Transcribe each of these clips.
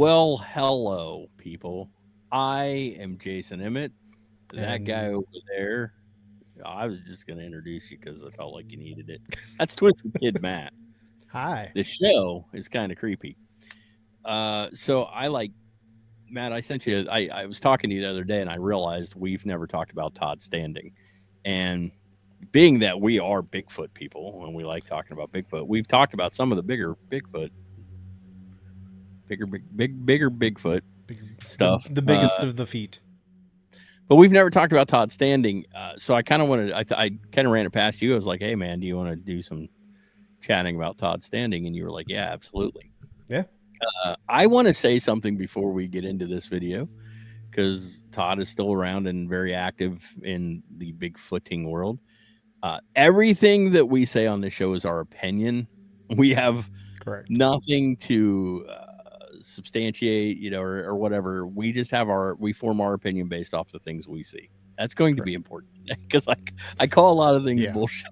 Well, hello, people. I am Jason Emmett. That guy And over there, I was just going to introduce you because I felt like you needed it. That's Twisted Kid Matt. hi. The show is kind of creepy. So I like, Matt, I sent you, I was talking to you the other day and I realized we've never talked about Todd Standing. And being that we are Bigfoot people and we like talking about Bigfoot, we've talked about some of the bigger Bigfoot The stuff. the biggest of the feet. But we've never talked about Todd Standing, so I kind of wanted. I kind of ran it past you. I was like, "Hey, man, do you want to do some chatting about Todd Standing?" And you were like, "Yeah, absolutely." Yeah. I want to say something before we get into this video because Todd is still around and very active in the Bigfooting world. Everything that we say on this show is our opinion. We have Correct. nothing to substantiate, or whatever. We just have we form our opinion based off the things we see. That's going to be Correct. important because I call a lot of things Yeah. bullshit.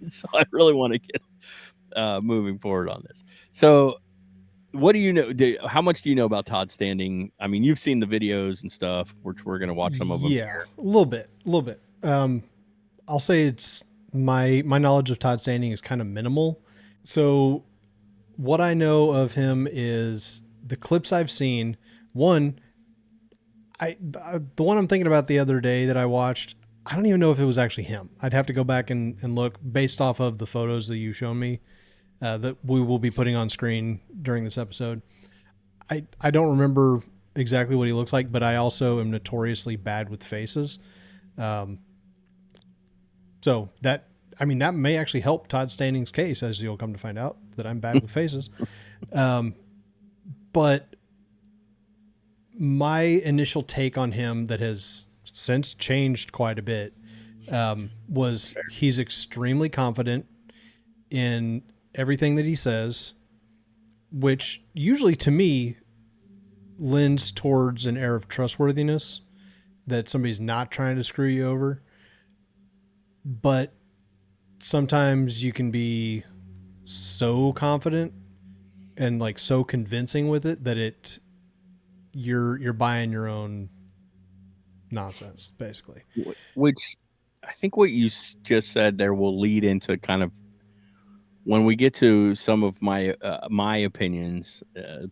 So I really want to get moving forward on this. So, what do you know? How much do you know about Todd Standing? I mean, you've seen the videos and stuff, which we're going to watch some of them Yeah. here. A little bit. A little bit. I'll say it's my knowledge of Todd Standing is kind of minimal. So what I know of him is the clips I've seen. One, the one I'm thinking about the other day that I watched. I don't even know if it was actually him. I'd have to go back and look based off of the photos that you've shown me that we will be putting on screen during this episode. I don't remember exactly what he looks like, but I also am notoriously bad with faces. Um, so that that may actually help Todd Standing's case, as you'll come to find out that I'm bad with faces. Um, but my initial take on him that has since changed quite a bit was he's extremely confident in everything that he says, which usually to me lends towards an air of trustworthiness that somebody's not trying to screw you over. But sometimes you can be so confident and like so convincing with it that you're buying your own nonsense basically. Which I think what you just said there will lead into kind of when we get to some of my opinions.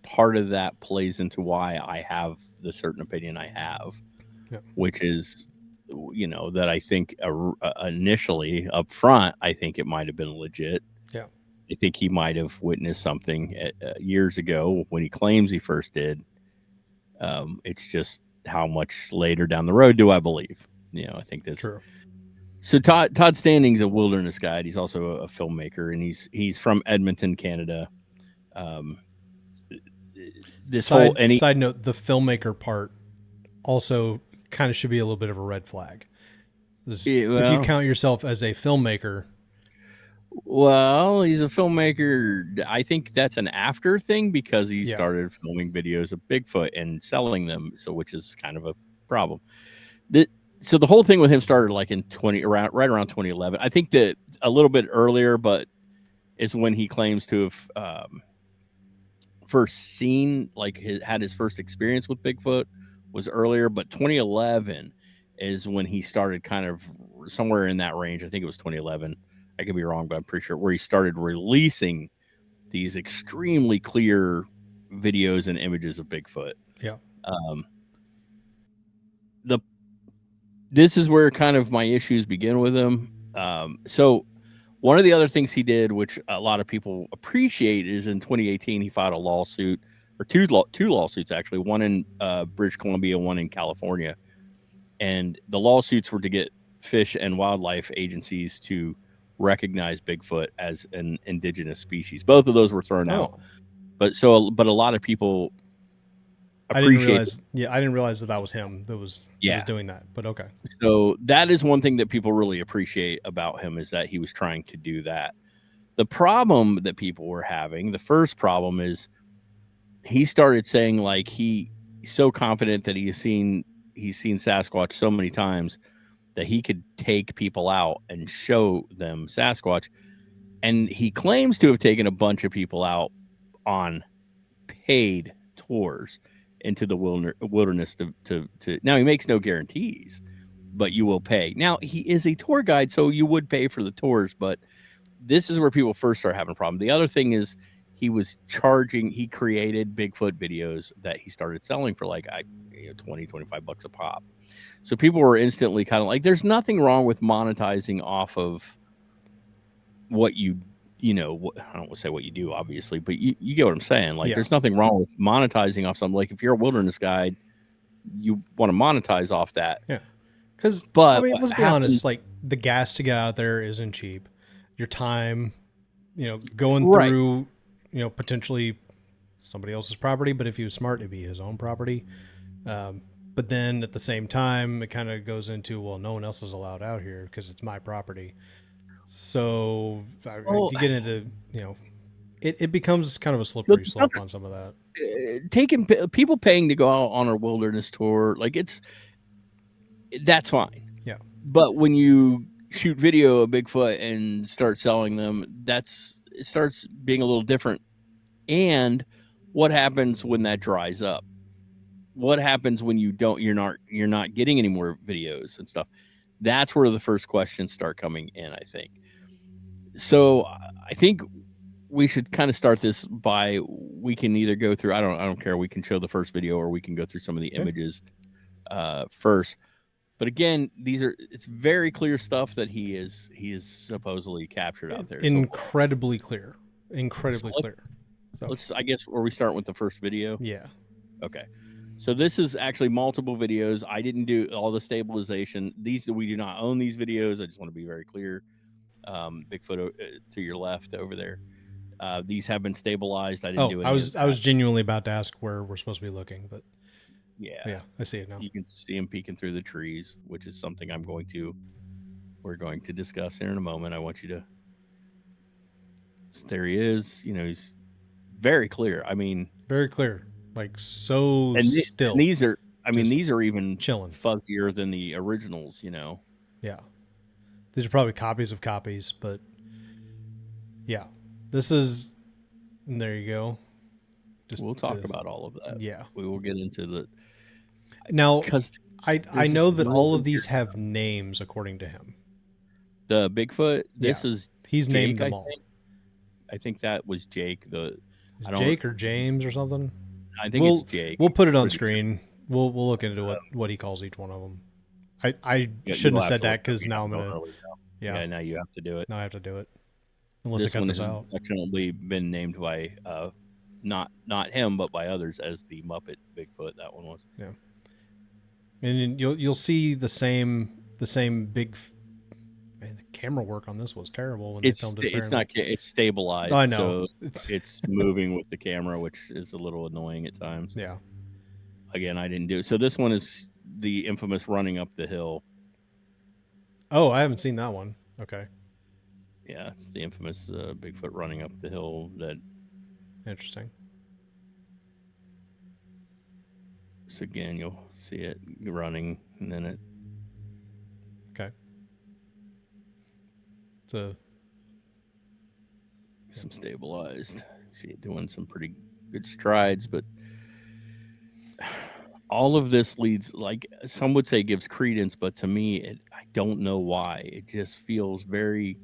Part of that plays into why I have the certain opinion I have, Yeah. which is that I think initially up front I think it might have been legit. Yeah. I think he might have witnessed something years ago when he claims he first did. It's just how much later down the road do I believe? I think that's True. so. Todd Standing's a wilderness guide. He's also a filmmaker, and he's from Edmonton, Canada. Um, this whole Side note, the filmmaker part also kind of should be a little bit of a red flag. If you well, count yourself as a filmmaker, he's a filmmaker. I think that's an after thing because he yeah. started filming videos of Bigfoot and selling them, so which is kind of a problem. The, so the whole thing with him started like in right around 2011. I think that a little bit earlier, but is when he claims to have first seen had his first experience with Bigfoot was earlier, but 2011 is when he started kind of somewhere in that range. I think it was 2011. I could be wrong, but I'm pretty sure where he started releasing these extremely clear videos and images of Bigfoot. Yeah. Um, the this is where kind of my issues begin with him. So one of the other things he did, which a lot of people appreciate, is in 2018 he filed a lawsuit, or two lawsuits actually, one in British Columbia, one in California, and the lawsuits were to get fish and wildlife agencies to recognize Bigfoot as an indigenous species. Both of those were thrown out, Oh, but a lot of people I didn't appreciate. realize. Yeah, I didn't realize that was him that was Yeah, doing that. But okay. so that is one thing that people really appreciate about him is that he was trying to do that. The problem that people were having, the first problem is he started saying like he's so confident that he's seen Sasquatch so many times that he could take people out and show them Sasquatch. And he claims to have taken a bunch of people out on paid tours into the wilderness to now he makes no guarantees, but you will pay. Now he is a tour guide, so you would pay for the tours, but this is where people first start having a problem. The other thing is he created Bigfoot videos that he started selling for like 20, $25 a pop. So people were instantly kind of like, there's nothing wrong with monetizing off of what I don't want to say what you do, obviously, but you get what I'm saying. Like, Yeah. there's nothing wrong with monetizing off something. Like, if you're a wilderness guide, you want to monetize off that. Yeah. Because, I But mean, what let's be honest, happens, like the gas to get out there isn't cheap. Your time, going right? through, potentially somebody else's property, but if he was smart, it'd be his own property. But then at the same time, it kind of goes into, well, no one else is allowed out here because it's my property. So if Well, you get into, it becomes kind of a so slippery there's slope nothing, on some of that. taking people paying to go out on a wilderness tour, like that's fine. Yeah. But when you shoot video of Bigfoot and start selling them, it starts being a little different. And what happens when that dries up? What happens when you're not getting any more videos and stuff? That's where the first questions start coming in, I think. So I think we should kind of start this by, we can either go through, I don't care, we can show the first video or we can go through some of the Okay. images first. But again, it's very clear stuff that he is supposedly captured out there. Incredibly clear. So Incredibly clear. So, I guess, where we start with the first video. yeah. Okay. So this is actually multiple videos. I didn't do all the stabilization. We do not own these videos. I just want to be very clear. Bigfoot to your left over there. These have been stabilized. I didn't Oh, do I any of was I that. was genuinely about to ask where we're supposed to be looking, but Yeah. yeah, I see it now. You can see him peeking through the trees, which is something we're going to discuss here in a moment. I want you to, there he is. He's very clear. I mean, Very clear. Like so and still. these are, Just these are even chilling. fuzzier than the originals. Yeah. These are probably copies of copies, but yeah. This is there you go. Just We'll talk to about all of that. yeah. We will get into the, Now because I there's know just that really all of weird these have stuff. names according to him. The Bigfoot. Yeah. This is He's named Jake. them all. I think that was Jake. Is I don't. Jake or James or something? I think it's We'll Jake. we'll put it on Pretty sure. screen. We'll look into what he calls each one of them. I shouldn't You'll have have said to look that up. because You now I'm don't gonna really know. yeah. Yeah. Now you have to do it. Now I have to do it unless I This cut one this has out. actually been named by not him, but by others as the Muppet Bigfoot. That one was. Yeah, and you'll see the same big. Man, the camera work on this was terrible when they filmed it. It's Apparently, not. It's stabilized, I know so it's it's moving with the camera, which is a little annoying at times. yeah. Again, I didn't do it. So this one is the infamous running up the hill. Oh, I haven't seen that one. Okay, Yeah, it's the infamous Bigfoot running up the hill. That interesting. so again, you'll see it running, and then it. Okay, so Some stabilized. You see it doing some pretty good strides, but all of this leads, like some would say, gives credence, but to me, I don't know why. It just feels very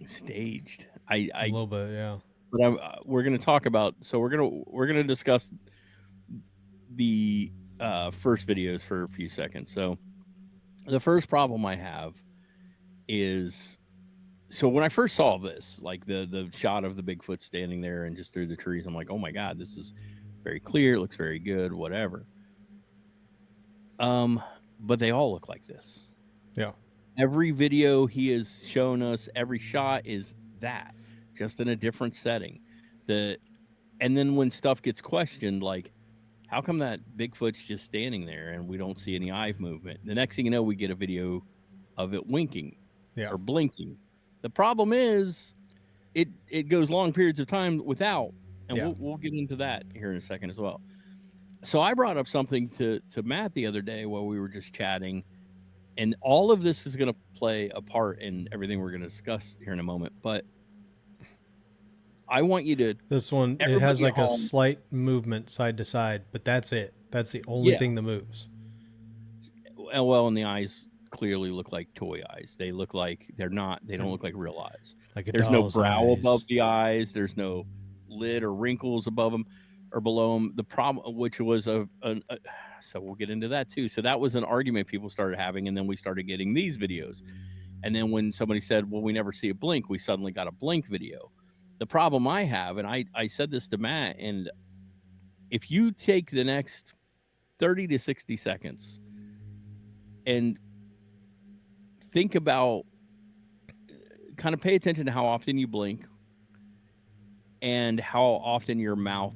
staged. a little bit, yeah. But we're going to talk about. So we're gonna discuss the first videos for a few seconds. So the first problem I have is, so when I first saw this, like the shot of the Bigfoot standing there and just through the trees, I'm like, oh my god, this is very clear. It looks very good. Whatever. But they all look like this. Yeah. Every video he has shown us, every shot is that, just in a different setting. And then when stuff gets questioned, like, how come that Bigfoot's just standing there and we don't see any eye movement? The next thing you know, we get a video of it winking Yeah. or blinking. The problem is it goes long periods of time without, and Yeah. we'll get into that here in a second as well. So I brought up something to Matt the other day while we were just chatting, and all of this is going to play a part in everything we're going to discuss here in a moment. But I want you to, This one, it has everybody at like a home, slight movement side to side, but that's it. That's the only yeah. thing that moves. Well, and the eyes clearly look like toy eyes. They look like they don't look like real eyes. Like a There's no doll's brow above eyes. the eyes. There's no lid or wrinkles above them or below them. The problem, which was so we'll get into that too. So that was an argument people started having, and then we started getting these videos. And then when somebody said, "Well, we never see a blink," we suddenly got a blink video. The problem I have, and I said this to Matt, and if you take the next 30 to 60 seconds and think about, kind of pay attention to how often you blink and how often your mouth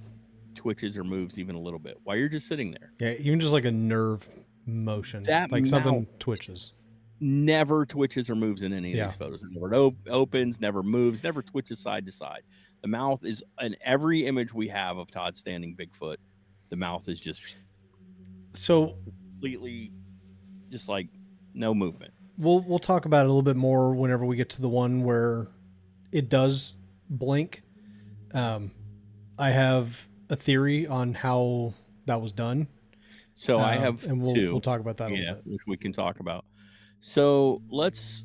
twitches or moves even a little bit while you're just sitting there. Yeah, even just like a nerve motion, That like mouth something twitches. never twitches or moves in any of Yeah. these photos. It never opens, never moves, never twitches side to side. The mouth is, in every image we have of Todd standing Bigfoot, the mouth is just So completely just like no movement. we'll talk about it a little bit more whenever we get to the one where it does blink. I have a theory on how that was done. So I have and two. we'll talk about that a Yeah, little bit. which we can talk about. So let's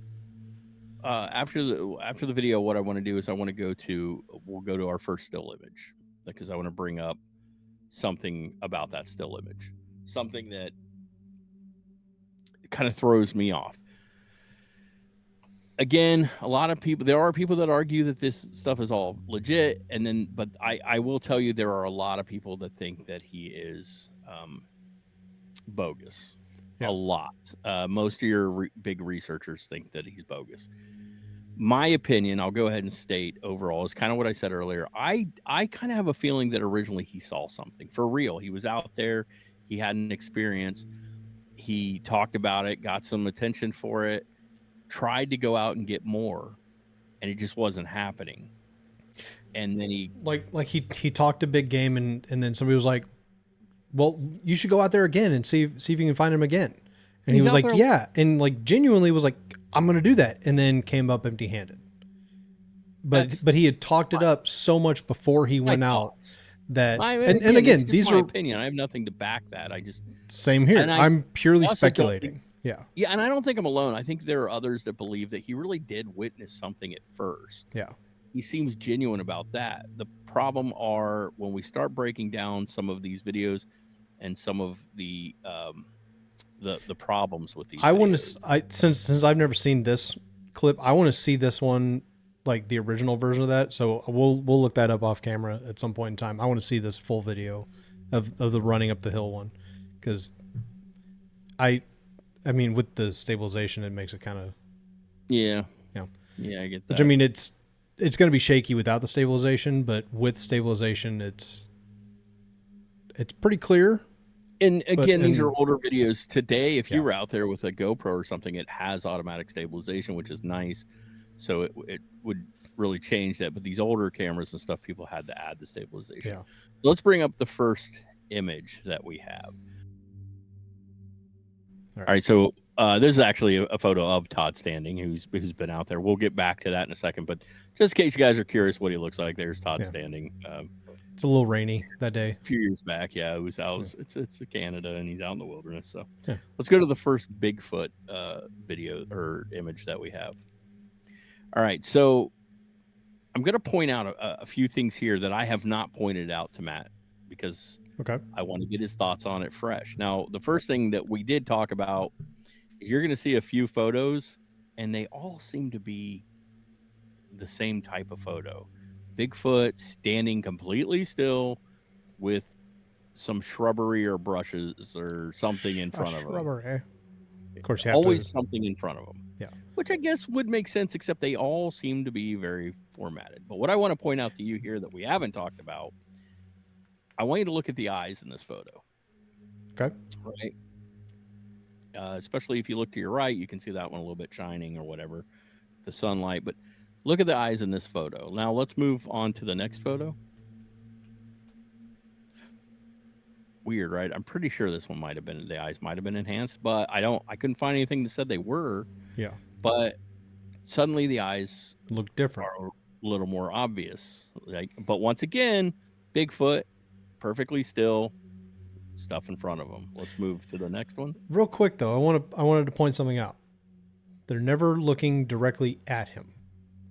after the video, what I want to do is we'll go to our first still image, because I want to bring up something about that still image, something that kind of throws me off. Again, there are people that argue that this stuff is all legit, but I will tell you, there are a lot of people that think that he is bogus. Yeah. A lot. Most of your big researchers think that he's bogus. My opinion, I'll go ahead and state overall, is kind of what I said earlier. I kind of have a feeling that originally he saw something for real. He was out there, he had an experience, he talked about it, got some attention for it, tried to go out and get more, and it just wasn't happening. And then he talked a big game, and then somebody was like, well, you should go out there again and see if you can find him again. And he was like, yeah. And like genuinely was like, I'm going to do that. And then came up empty handed. But he had talked it up so much before he went out that, and again, these are opinion. I have nothing to back that. I just, same here. I'm purely speculating. Yeah. And I don't think I'm alone. I think there are others that believe that he really did witness something at first. Yeah. He seems genuine about that. The problem are when we start breaking down some of these videos and some of the problems with these. I want to, since I've never seen this clip, I want to see this one, like the original version of that. So we'll look that up off camera at some point in time. I want to see this full video of the running up the hill one, because I mean, with the stabilization, it makes it kind of, yeah, I get that. Which, I mean, it's going to be shaky without the stabilization, but with stabilization, it's pretty clear. And again, these are older videos. Today, if you were out there with a GoPro or something, it has automatic stabilization, which is nice. So it would really change that. But these older cameras and stuff, people had to add the stabilization. Yeah. Let's bring up the first image that we have. All right. So this is actually a photo of Todd standing, who's been out there. We'll get back to that in a second. But just in case you guys are curious what he looks like, there's Todd standing. It's a little rainy that day. A few years back, it was out. Yeah. It's Canada, and he's out in the wilderness. So let's go to the first Bigfoot video or image that we have. All right, so I'm going to point out a few things here that I have not pointed out to Matt, because I want to get his thoughts on it fresh. Now, the first thing that we did talk about is you're going to see a few photos, and they all seem to be the same type of photo. Bigfoot standing completely still with some shrubbery or brushes or something in front of him. Of course, you have always something in front of him. Yeah. Which I guess would make sense, except they all seem to be very formatted. But what I want to point out to you here that we haven't talked about, I want you to look at the eyes in this photo. Okay. Right. Especially if you look to your right, you can see that one a little bit shining or whatever, the sunlight. But look at the eyes in this photo. Now let's move on to the next photo. Weird, right? I'm pretty sure this one the eyes might have been enhanced, but I couldn't find anything that said they were. Yeah. But suddenly the eyes look different. a little more obvious. Like, but once again, Bigfoot, perfectly still, stuff in front of him. Let's move to the next one. Real quick though, I wanted to point something out. They're never looking directly at him.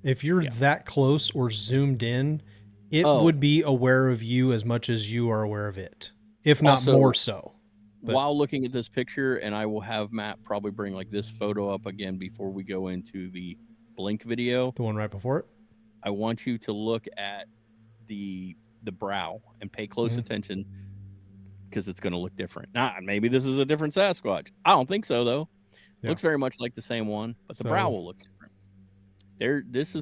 If you're Yeah. that close or zoomed in, it Oh, would be aware of you as much as you are aware of it, if not also, more so. But while looking at this picture, and I will have Matt probably bring like this photo up again before we go into the blink video. the one right before it. I want you to look at the brow and pay close Mhm. attention because it's going to look different. Now, maybe this is a different Sasquatch. I don't think so though. Yeah. Looks very much like the same one, but the brow So will look different. There, this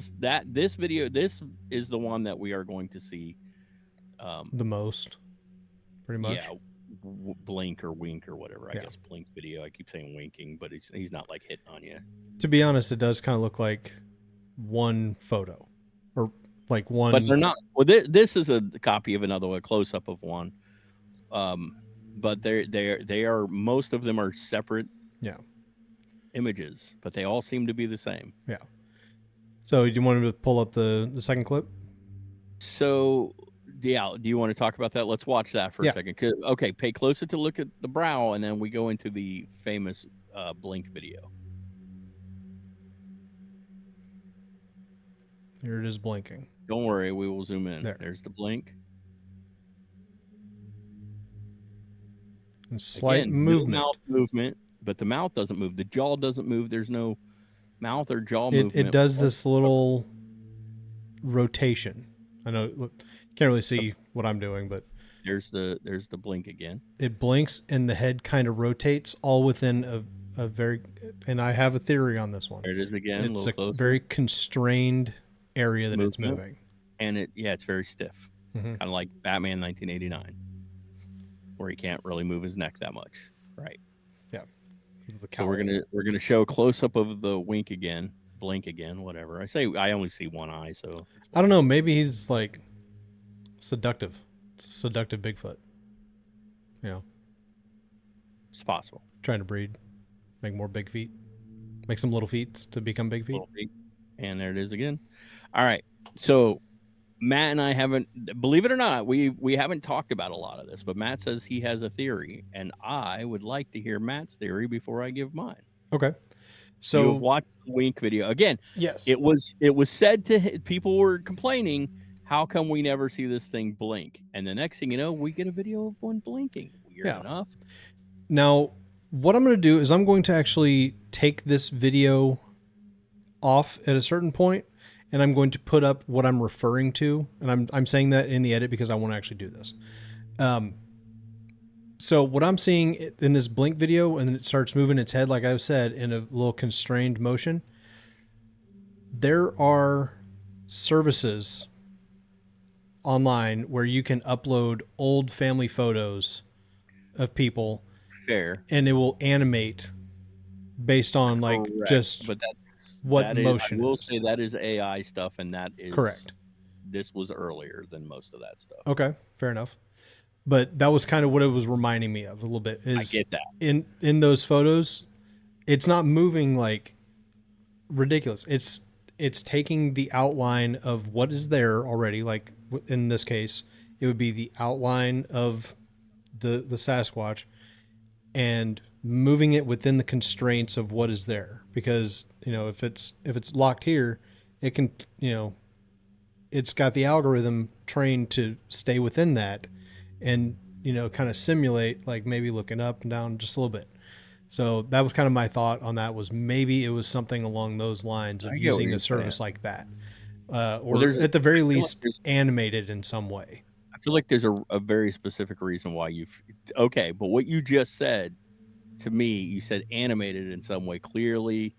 video. This is the one that we are going to see. the most, pretty much. Yeah, blink or wink or whatever. I Yeah. guess blink video. I keep saying winking, but he's not like hitting on you. To be honest, it does kind of look like one photo, or like one. But they're not. Well, this is a copy of another one, close up of one. But they are most of them are separate. Yeah. Images, but they all seem to be the same. Yeah. So do you want to pull up the second clip? So yeah, do you want to talk about that? Let's watch that for a second. Okay, pay closer to look at the brow, and then we go into the famous blink video. Here it is blinking. Don't worry, we will zoom in. There's the blink. And slight Again, movement. No mouth movement, but the mouth doesn't move. The jaw doesn't move. There's no mouth or jaw movement. It does this little rotation. I know you can't really see what I'm doing, but there's the blink again. It blinks and the head kind of rotates all within a very, and I have a theory on this one. There it is again. It's a very constrained area that it's moving. And it's very stiff. Mm-hmm. Kind of like Batman 1989, where he can't really move his neck that much. Right. Yeah. So we're gonna show a close up of the wink again, blink again, whatever. I only see one eye, so I don't know. Maybe he's like seductive. It's a seductive Bigfoot. You know, it's possible. Trying to breed, make more big feet, make some little feet to become big feet. And there it is again. All right. So Matt and I haven't, believe it or not, we haven't talked about a lot of this, but Matt says he has a theory, and I would like to hear Matt's theory before I give mine. Okay. So you watched the wink video again. Yes. It was said to people were complaining, how come we never see this thing blink? And the next thing you know, we get a video of one blinking. Weird enough. Now, what I'm going to do is I'm going to actually take this video off at a certain point, and I'm going to put up what I'm referring to, and I'm saying that in the edit because I want to actually do this. So what I'm seeing in this blink video, and then it starts moving its head, like I said, in a little constrained motion. There are services online where you can upload old family photos of people. Fair. And it will animate based on like just but what motion. I will say that is AI stuff, and that is correct. This was earlier than most of that stuff. Okay, fair enough. But that was kind of what it was reminding me of a little bit. I get that. In those photos, it's not moving like ridiculous. It's taking the outline of what is there already. Like in this case, it would be the outline of the Sasquatch, and moving it within the constraints of what is there. Because if it's locked here, it can it's got the algorithm trained to stay within that, and kind of simulate like maybe looking up and down just a little bit. So that was kind of my thought on that, was maybe it was something along those lines of using a service like that, or at the very least animated in some way. I feel like there's a very specific reason why okay, but what you just said to me, you said animated in some way. Clearly,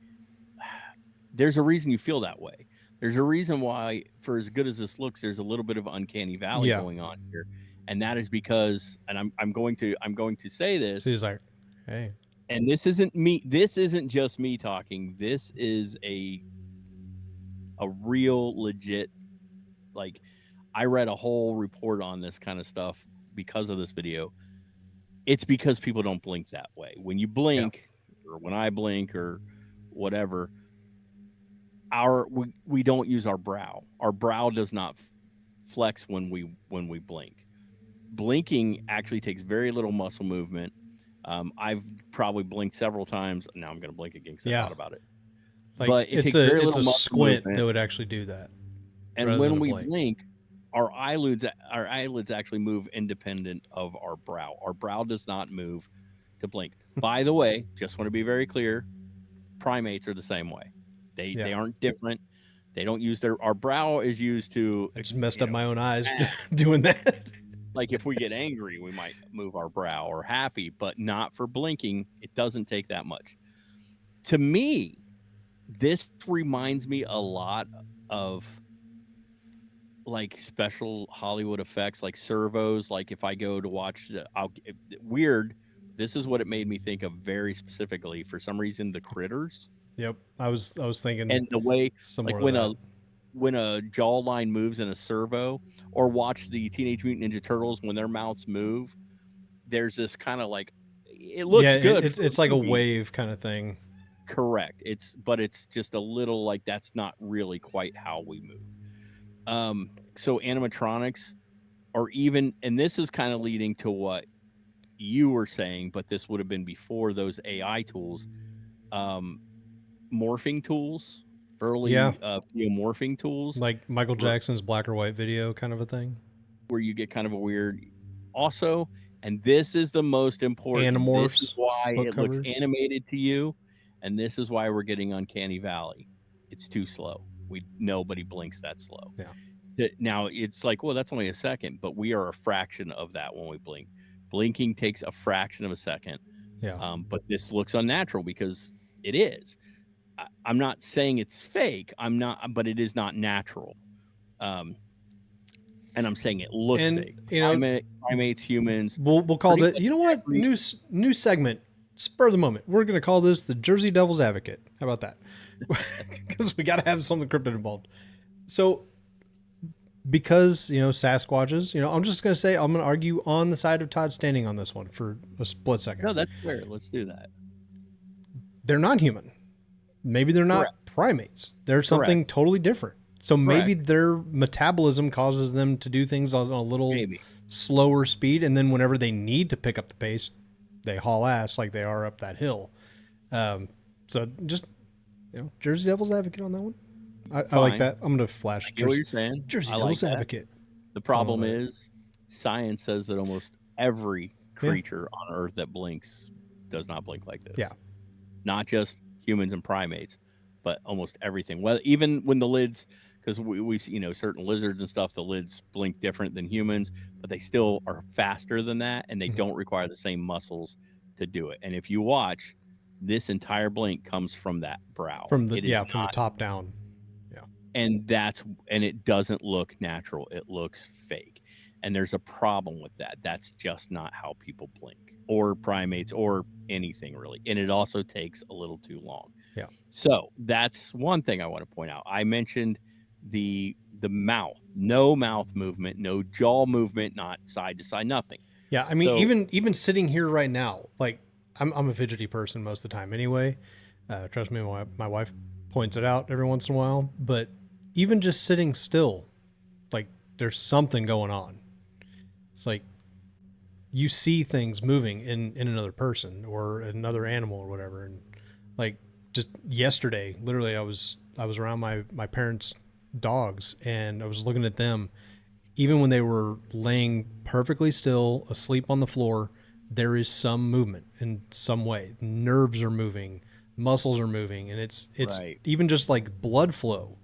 there's a reason you feel that way. There's a reason why, for as good as this looks, there's a little bit of uncanny valley going on here, and that is because, and I'm going to say this. So he's like, hey. And this isn't me. This isn't just me talking. This is a real legit. Like, I read a whole report on this kind of stuff because of this video. It's because people don't blink that way. When you blink, or when I blink, or whatever, we don't use our brow. Our brow does not flex when we blink. Blinking actually takes very little muscle movement. I've probably blinked several times. Now I'm going to blink again because I Yeah. thought about it. Like But it takes very it's little a muscle squint movement, that would actually do that and rather than when a we blink. blink, our eyelids actually move independent of our brow. Our brow does not move to blink. By the way, just want to be very clear, primates are the same way. They Yeah. aren't different. They don't use our brow is used to, I just messed up my own eyes eh, doing that. like if we get angry, we might move our brow, or happy, but not for blinking. It doesn't take that much. To me, this reminds me a lot of like special Hollywood effects, like servos. Like if I go to watch, weird. This is what it made me think of very specifically. For some reason, the critters Yep. I was thinking and the way, like similar to that. when a jawline moves in a servo, or watch the Teenage Mutant Ninja Turtles when their mouths move. There's this kind of like, it Yeah, looks good for it's a like a movie. wave kind of thing. Correct. It's just a little like that's not really quite how we move. So animatronics, or even, and this is kind of leading to what you were saying, but this would have been before those AI tools, um, morphing tools, Yeah. early morphing tools, Like Michael where Jackson's black or white video kind of a thing. you get kind of a weird, also, and this is the most important. This is Animorphs why book it looks covers. animated to you, and this is why we're getting Uncanny Valley. It's too slow. Nobody blinks that slow. Yeah. Now it's like, well, that's only a second, but we are a fraction of that when we blink. Blinking takes a fraction of a second. Yeah. But this looks unnatural because it is. I'm not saying it's fake. I'm not, but it is not natural. Um, and I'm saying it looks And fake. you know, Primates, humans, we'll call pretty that. much You know what? every. New segment. Spur of the moment. We're gonna call this the Jersey Devil's Advocate. How about that? Because we got to have some cryptid involved. So because Sasquatches, I'm just gonna say I'm gonna argue on the side of Todd standing on this one for a split second. No, that's fair. Let's do that. They're non-human. Maybe they're Correct. not primates. They're something totally different. So maybe their metabolism causes them to do things on a little slower speed, and then whenever they need to pick up the pace, they haul ass like they are up that hill. So just Jersey Devil's Advocate on that one. I like that. I'm gonna flash. I get what you're saying. Jersey I Devil's like that. Advocate. The problem is, science says that almost every creature on Earth that blinks does not blink like this. Yeah. Not just humans and primates, but almost everything. Well, even when the lids, because we've certain lizards and stuff, the lids blink different than humans, but they still are faster than that, and they don't require the same muscles to do it. And if you watch, this entire blink comes from that brow. From the top down. Yeah. And it doesn't look natural. It looks fake. And there's a problem with that. That's just not how people blink, or primates, or anything really. And it also takes a little too long. Yeah. So that's one thing I want to point out. I mentioned the mouth, no mouth movement, no jaw movement, not side to side, nothing. Yeah. I mean, even sitting here right now, like I'm a fidgety person most of the time anyway. Trust me, my wife points it out every once in a while, but even just sitting still, like there's something going on. It's like you see things moving in another person or another animal or whatever. And like just yesterday, literally I was around my parents' dogs and I was looking at them. Even when they were laying perfectly still, asleep on the floor, there is some movement in some way. Nerves are moving, muscles are moving, and it's even just like blood flow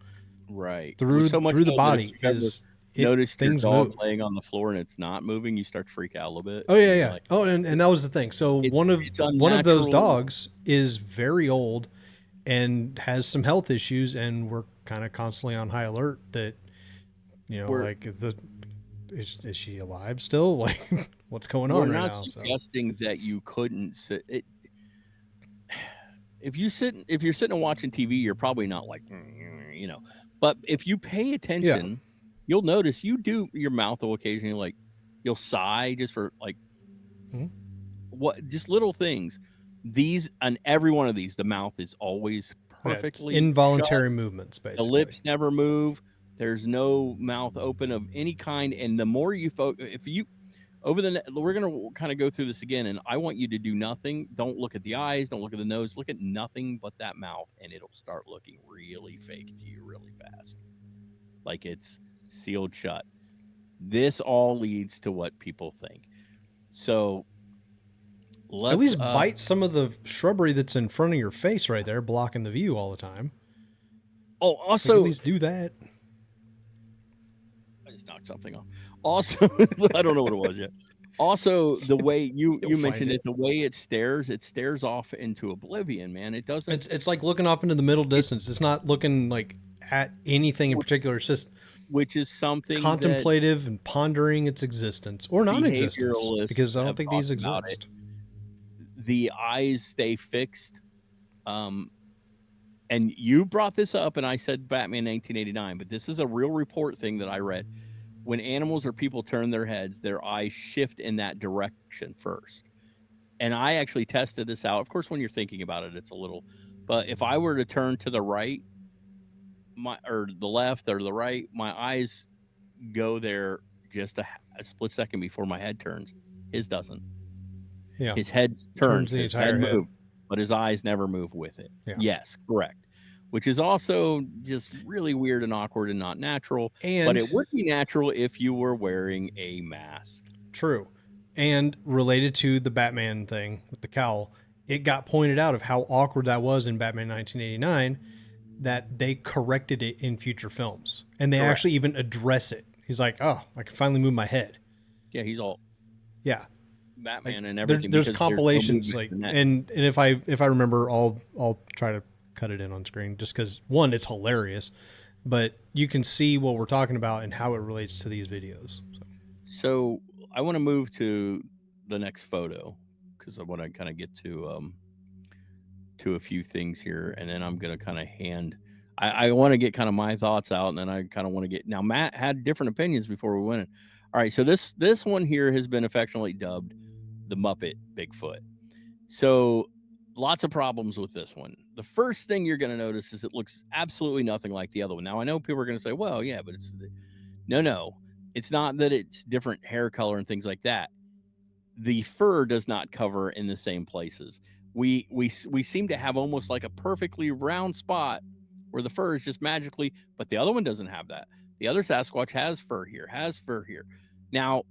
through So much the so body notice your things dog move. laying on the floor and it's not moving, you start to freak out a little bit. Oh yeah. Like, and that was the thing. So one of those dogs is very old and has some health issues, and we're kind of constantly on high alert that like is she alive still? Like what's going on right now? We're not suggesting that you couldn't sit. If you're sitting and watching TV, you're probably not like, But if you pay attention, you'll notice your mouth will occasionally you'll sigh just for just little things. These, on every one of these, the mouth is always Yeah, it's perfectly shut. involuntary movements, The basically. lips never move. There's no mouth open of any kind. And the more you focus, if you we're gonna kind of go through this again, and I want you to do nothing. Don't look at the eyes. Don't look at the nose. Look at nothing but that mouth, and it'll start looking really fake to you really fast, like it's sealed shut. This all leads to what people think. So At let's least bite some of the shrubbery that's in front of your face right there, blocking the view all the time. oh, Like, at also, least do that. I just knocked something off. Also, I don't know what it was yet. Also, the way you You'll find mentioned it. it, the way it stares off into oblivion, man. It doesn't, It's like looking off into the middle distance. It's not looking like at anything in particular. It's just which is something that contemplative and pondering its existence or non-existence, because behavioralists I don't have think these talked about it. exist. The eyes stay fixed. And you brought this up, and I said Batman 1989, but this is a real report thing that I read. When animals or people turn their heads, their eyes shift in that direction first. And I actually tested this out. Of course, when you're thinking about it, it's a little, but if I were to turn to the right, or the left or the right, my eyes go there just a split second before my head turns. His doesn't. Yeah, His head turns turns, the his head entire head. moves, but his eyes never move with it. Yeah. Yes, correct. Which is also just really weird and awkward and not natural. But And it would be natural if you were wearing a mask. true. And related to the Batman thing with the cowl, it got pointed out of how awkward that was in Batman 1989 that they corrected it in future films. And they Correct. actually even address it. He's like, oh, I can finally move my head. Yeah, he's all Yeah. Batman Like, and everything. there's because compilations there's no like, movement in that. and if I remember, I'll try to cut it in on screen just because one, it's hilarious, but you can see what we're talking about and how it relates to these videos. So I want to move to the next photo because I want to kind of get to a few things here, and then I'm going to kind of I want to get kind of my thoughts out, and then I kind of want to get, now Matt had different opinions before we went in. All right, so this one here has been affectionately dubbed the Muppet Bigfoot. So lots of problems with this one. The first thing you're going to notice is it looks absolutely nothing like the other one. Now I know people are going to say, well, yeah, but no, it's not that it's different hair color and things like that. The fur does not cover in the same places. We seem to have almost like a perfectly round spot where the fur is just magically, but the other one doesn't have that. The other Sasquatch has fur here. Now,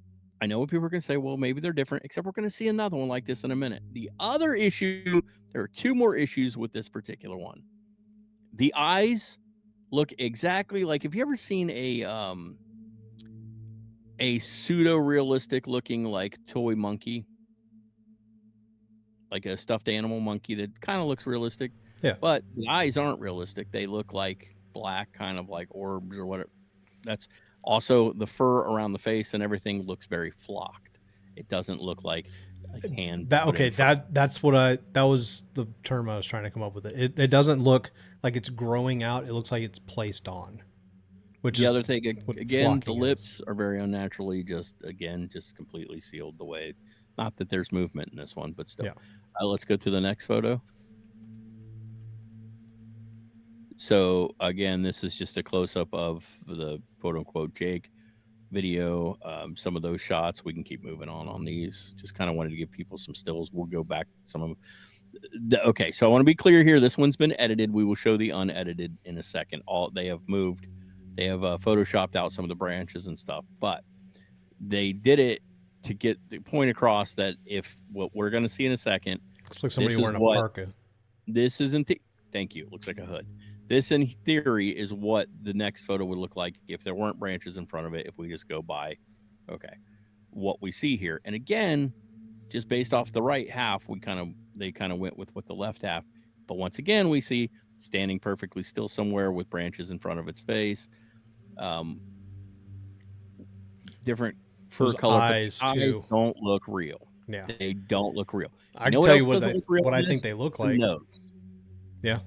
I know what people are going to say, well, maybe they're different, except we're going to see another one like this in a minute. The other issue, there are two more issues with this particular one. The eyes look exactly like, have you ever seen a pseudo realistic looking like toy monkey, like a stuffed animal monkey that kind of looks realistic? Yeah. But the eyes aren't realistic. They look like black, kind of like orbs or whatever. That's also the fur around the face and everything looks very flocked. It doesn't look like hand. That okay, that was the term I was trying to come up with. It doesn't look like it's growing out. It looks like it's placed on. Which The is other thing, what again, the flocking is. lips are very unnaturally just completely sealed the way. Not that there's movement in this one, but still. Yeah. Let's go to the next photo. So again, this is just a close up of the quote unquote Jake video. Some of those shots, we can keep moving on these. Just kind of wanted to give people some stills. We'll go back to some of them. Okay, so I want to be clear here. This one's been edited. We will show the unedited in a second. All they have moved. They have photoshopped out some of the branches and stuff, but they did it to get the point across that if what we're going to see in a second, looks like somebody wearing a parka. This isn't. Thank you. It looks like a hood. This, in theory, is what the next photo would look like if there weren't branches in front of it. If we just go by, okay, what we see here, and again, just based off the right half, they kind of went with what the left half. But once again, we see standing perfectly still somewhere with branches in front of its face. Different fur color, eyes but the too eyes don't look real. Yeah, they don't look real. I can tell you what I think they look like. Nose. Yeah,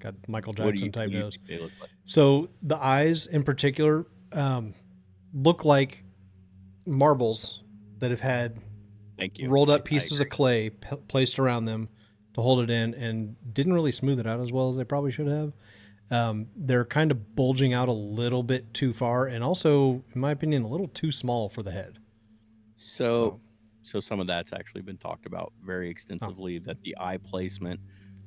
got Michael What do Jackson you type think nose. they look like? So the eyes in particular look like marbles that have had Thank you. rolled up I pieces of clay placed around them to hold it in, and didn't really smooth it out as well as they probably should have. They're kind of bulging out a little bit too far, and also, in my opinion, a little too small for the head. So, So, so some of that's actually been talked about very oh, extensively, that the eye placement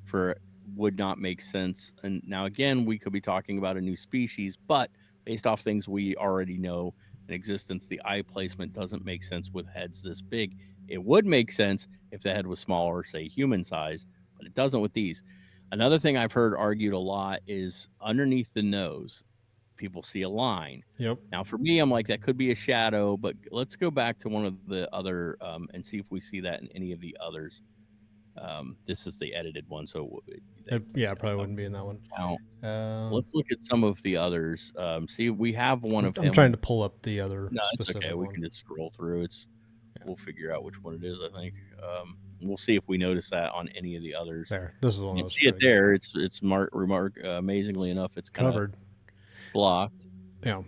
for would not make sense. And now again, we could be talking about a new species, but based off things we already know in existence, the eye placement doesn't make sense with heads this big. It would make sense if the head was smaller, say human size, but it doesn't with these. Another thing I've heard argued a lot is underneath the nose, people see a line. yep. Now, for me, I'm like, that could be a shadow, but let's go back to one of the other and see if we see that in any of the others. This is the edited one, so they Yeah, it probably wouldn't be in that one. count. Um, Let's look at some of the others. See, we have one of I'm trying him. to pull up the other No, it's okay. specific We one. can just scroll through. Yeah. We'll figure out which one it is. I think we'll see if we notice that on any of the others. There, this is the one You I can was see it trying to there. It's amazingly enough, it's kind of covered. blocked. Yeah.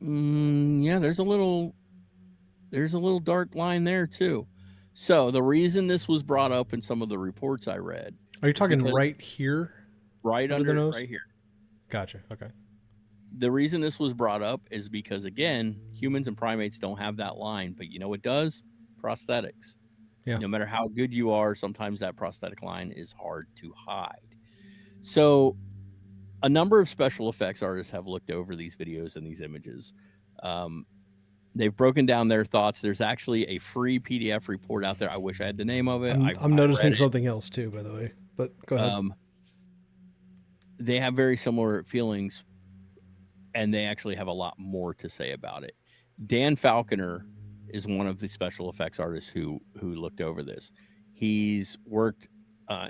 Yeah, there's a little dark line there too. So the reason this was brought up in some of the reports I read Are you is talking because right here? Under the nose? right here. Gotcha. Okay. The reason this was brought up is because again, humans and primates don't have that line, but you know what does? Prosthetics. Yeah. No matter how good you are, sometimes that prosthetic line is hard to hide. So a number of special effects artists have looked over these videos and these images. They've broken down their thoughts. There's actually a free PDF report out there. I wish I had the name of it. I'm I noticing read it. something else too, by the way. But go ahead. They have very similar feelings, and they actually have a lot more to say about it. Dan Falconer is one of the special effects artists who looked over this. He's worked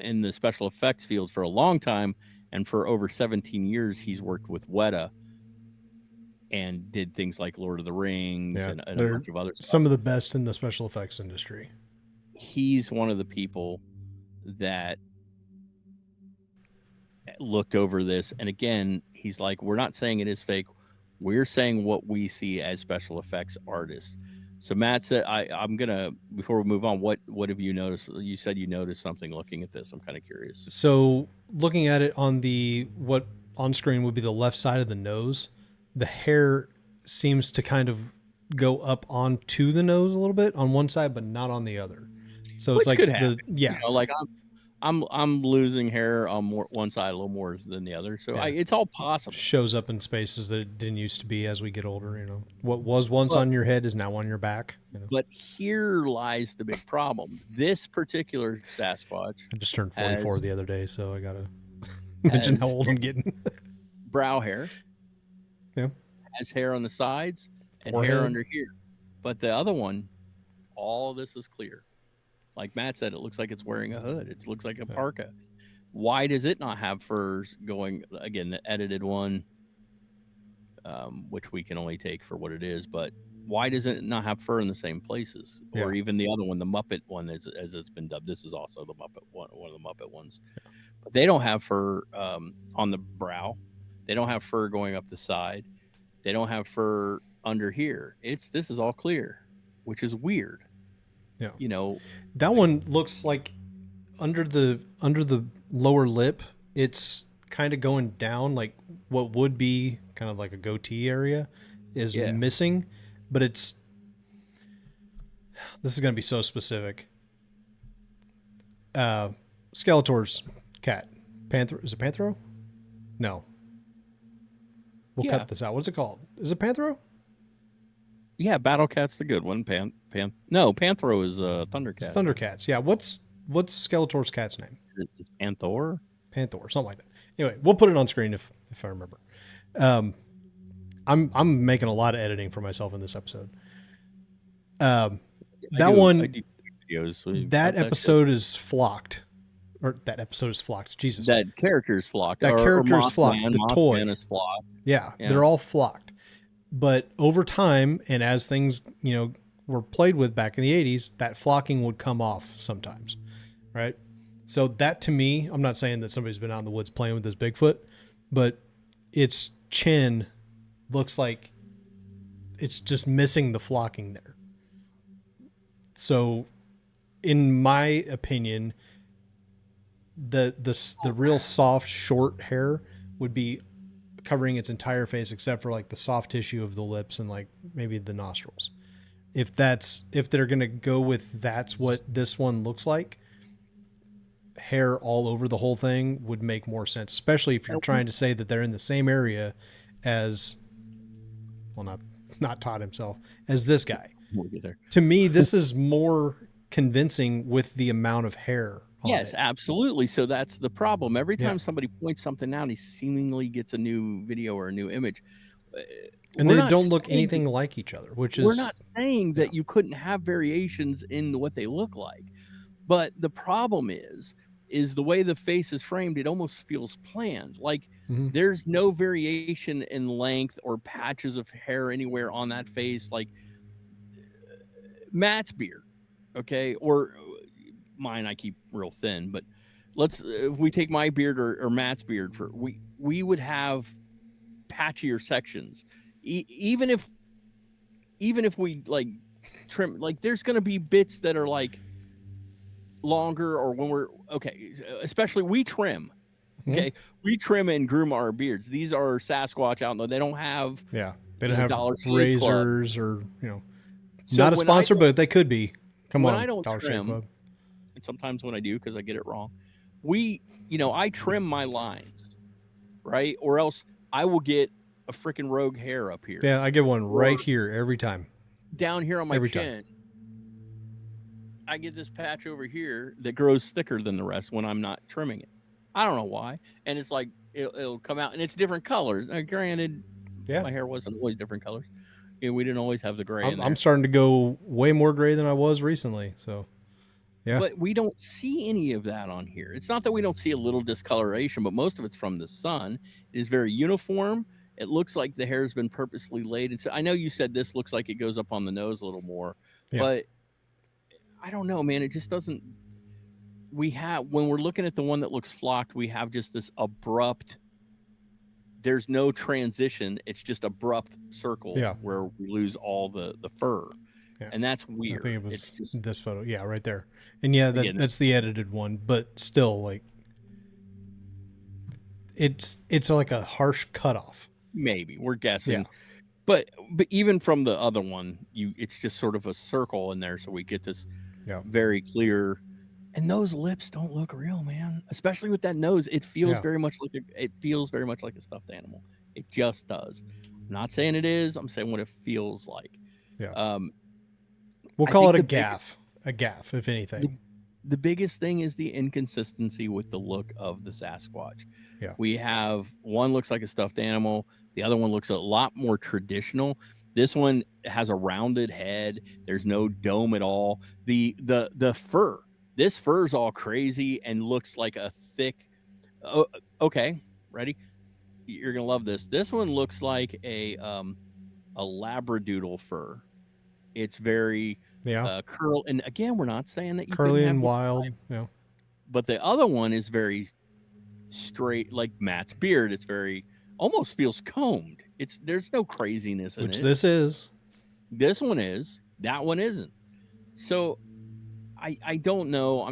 in the special effects field for a long time, and for over 17 years, he's worked with Weta and did things like Lord of the Rings Yeah, and a they're bunch of other stuff. some of the best in the special effects industry. He's one of the people that looked over this, and again, he's like, we're not saying it is fake, we're saying what we see as special effects artists. So Matt said, I'm gonna, before we move on, what have you noticed? You said you noticed something looking at this. I'm kind of curious. So looking at it on the what on screen would be the left side of the nose, the hair seems to kind of go up onto the nose a little bit on one side, but not on the other. So it's Which like could happen. yeah. Like I'm losing hair on one side a little more than the other, so Yeah. it's all possible. Shows up in spaces that it didn't used to be as we get older. What was once on your head is now on your back. But here lies the big problem. This particular Sasquatch I just turned 44 the other day, so I gotta mention how old I'm getting. brow hair. Yeah. Has hair on the sides and Forehead. hair under here. But the other one, all this is clear. Like Matt said, it looks like it's wearing a hood. It looks like a parka. Why does it not have furs going? Again, the edited one, which we can only take for what it is, but why does it not have fur in the same places? Yeah. Or even the other one, the Muppet one, as it's been dubbed. This is also the Muppet one of the Muppet ones. Yeah. But they don't have fur on the brow. They don't have fur going up the side. They don't have fur under here. This is all clear, which is weird. Yeah. That one looks like under the lower lip, it's kind of going down, like what would be kind of like a goatee area is missing, but this is going to be so specific. Skeletor's cat. Is it Panthro? No. We'll cut this out. What's it called? Is it Panthro? Yeah, Battle Cat's the good one. No, Panthro is Thundercat. It's Thundercats. Yeah. What's Skeletor's cat's name? It's Panther, something like that. Anyway, we'll put it on screen if I remember. I'm making a lot of editing for myself in this episode. That episode is flocked. Or that episode is flocked. Jesus. That character is flocked. That character is flocked. The toy is flocked. Yeah, they're all flocked. But over time, and as things, were played with back in the 80s, that flocking would come off sometimes, right? So that, to me, I'm not saying that somebody's been out in the woods playing with this Bigfoot, but its chin looks like it's just missing the flocking there. So, in my opinion, the real soft short hair would be covering its entire face except for like the soft tissue of the lips and like maybe the nostrils. If they're gonna go with that's what this one looks like, hair all over the whole thing would make more sense, especially if you're trying to say that they're in the same area as, well, not Todd himself, as this guy. We'll get there. To me, this is more convincing with the amount of hair on Yes, it. absolutely. So that's the problem. Every Yeah. time somebody points something out, he seemingly gets a new video or a new image. And We're they not don't look saying, anything like each other, which we're is, not saying that you couldn't have variations in what they look like. But the problem is the way the face is framed, it almost feels planned. Like there's no variation in length or patches of hair anywhere on that face. Like Matt's beard, okay, or mine, I keep real thin, but let's if we take my beard or Matt's beard, for we would have patchier sections. Even if we like trim, like there's going to be bits that are like longer, or when we're okay, especially we trim. Okay, we trim and groom our beards. These are Sasquatch out there. They don't have, yeah, they don't have Dollar Shave Club. razors or, So not a sponsor, but they could be. Come when I on, don't Dollar Shave trim, Club. and sometimes when I do because I get it wrong, I trim my lines, right? Or else I will get a freaking rogue hair up here. Yeah, I get one right Or here every time. down here on my Every chin. I get this patch over here that grows thicker than the rest when I'm not trimming it. I don't know why. And it's like it'll come out and it's different colors. Granted, Yeah, my hair wasn't always different colors. We didn't always have the gray in there. I'm starting to go way more gray than I was recently. So, yeah. But we don't see any of that on here. It's not that we don't see a little discoloration, but most of it's from the sun. It is very uniform. It looks like the hair has been purposely laid. And so I know you said this looks like it goes up on the nose a little more, but I don't know, man. It just doesn't. When we're looking at the one that looks flocked, we have just this abrupt. There's no transition. It's just abrupt circle where we lose all the fur. Yeah. And that's weird. I think it was just this photo. Yeah, right there. And yeah, that's the edited one, but still, like, it's like a harsh cutoff. Maybe we're guessing. Yeah. But even from the other one, it's just sort of a circle in there, so we get this very clear. And those lips don't look real, man. Especially with that nose, it feels very much like a stuffed animal. It just does. I'm not saying it is. I'm saying what it feels like. Yeah. We'll call it a gaff. A gaff, if anything. The biggest thing is the inconsistency with the look of the Sasquatch. Yeah. We have one looks like a stuffed animal. The other one looks a lot more traditional. This one has a rounded head. There's no dome at all. The fur. This fur's all crazy and looks like a thick. Oh, okay, ready? You're gonna love this. This one looks like a labradoodle fur. It's very curl, and again, we're not saying that you curly and wild. Yeah, but the other one is very straight, like Matt's beard. It's very almost feels combed. There's no craziness in it. Which this is. This one is. That one isn't. So I don't know.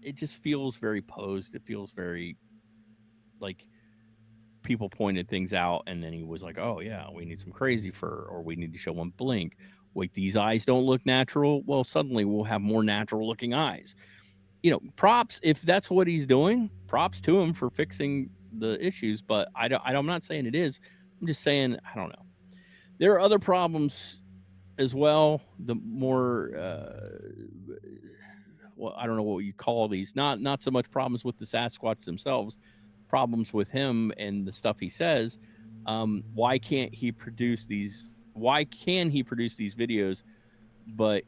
It just feels very posed. It feels very like people pointed things out and then he was like, oh yeah, we need some crazy fur, or we need to show one blink. Wait, these eyes don't look natural. Well, suddenly we'll have more natural looking eyes. Props, if that's what he's doing, props to him for fixing the issues, but I'm not saying it is. I'm just saying, I don't know. There are other problems as well. The more, I don't know what you call these. Not so much problems with the Sasquatch themselves, problems with him and the stuff he says. Why can he produce these videos, but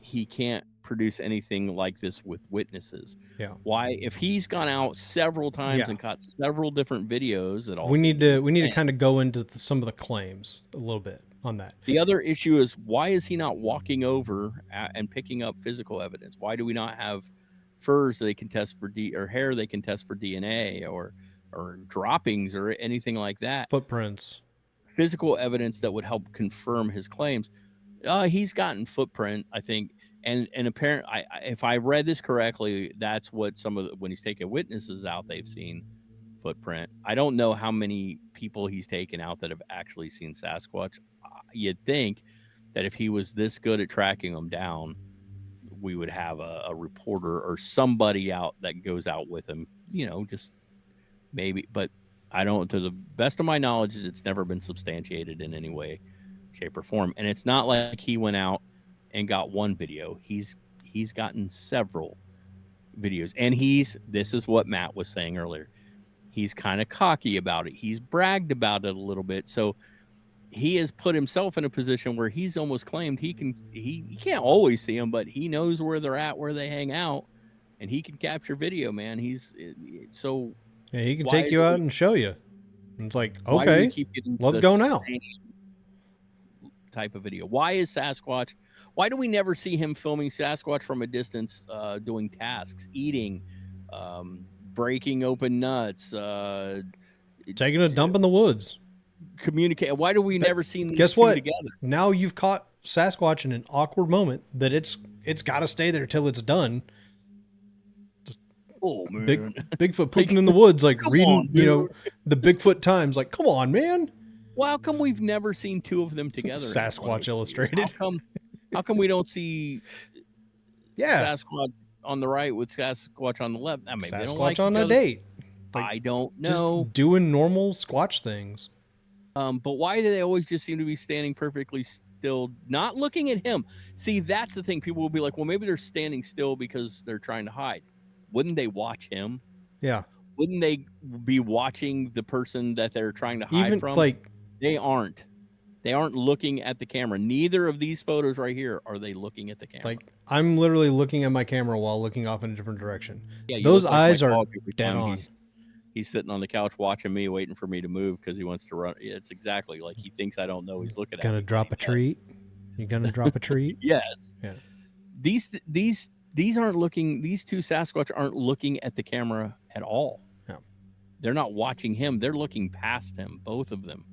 he can't produce anything like this with witnesses? Yeah. Why, if he's gone out several times and caught several different videos that all we need to kind of go into some of the claims a little bit on that. The other issue is, why is he not walking over and picking up physical evidence? Why do we not have furs they can test for or hair they can test for DNA or droppings or anything like that? Footprints. physical evidence that would help confirm his claims. He's gotten footprint, I think, and apparent. If I read this correctly, that's what some of when he's taking witnesses out, they've seen footprint. I don't know how many people he's taken out that have actually seen Sasquatch. You'd think that if he was this good at tracking them down, we would have a reporter or somebody out that goes out with him. Just maybe, but I don't. To the best of my knowledge, it's never been substantiated in any way, shape, or form. And it's not like he went out and got one video. He's gotten several videos, and this is what Matt was saying earlier. He's kind of cocky about it. He's bragged about it a little bit. So he has put himself in a position where he's almost claimed he can't always see them, but he knows where they're at, where they hang out, and he can capture video, man. So Yeah, he can take you out and show you. And it's like, why do we okay, keep getting let's the go now. same type of video? Why is Sasquatch? Why do we never see him filming Sasquatch from a distance, doing tasks, eating, breaking open nuts, taking a dump in the woods, communicate? Why do we never seen these guess two what? together? Now you've caught Sasquatch in an awkward moment that it's got to stay there till it's done. Oh man, Bigfoot pooping in the woods, like reading, on, the Bigfoot Times. Like, come on, man. Well, how come we've never seen two of them together? Sasquatch Illustrated. How come we don't see Sasquatch on the right with Sasquatch on the left? I mean, Sasquatch on a date. Like, I don't know. Just doing normal Squatch things. But why do they always just seem to be standing perfectly still, not looking at him? See, that's the thing. People will be like, well, maybe they're standing still because they're trying to hide. Wouldn't they watch him? Yeah. Wouldn't they be watching the person that they're trying to hide from? Like, they aren't. They aren't looking at the camera. Neither of these photos right here are they looking at the camera. Like, I'm literally looking at my camera while looking off in a different direction. Yeah, those eyes are dead on. He's sitting on the couch watching me, waiting for me to move because he wants to run. It's exactly like he thinks I don't know he's looking at me. Gonna drop a treat? You gonna drop a treat? Yes. Yeah. These aren't looking. These two Sasquatch aren't looking at the camera at all. No. They're not watching him. They're looking past him, both of them.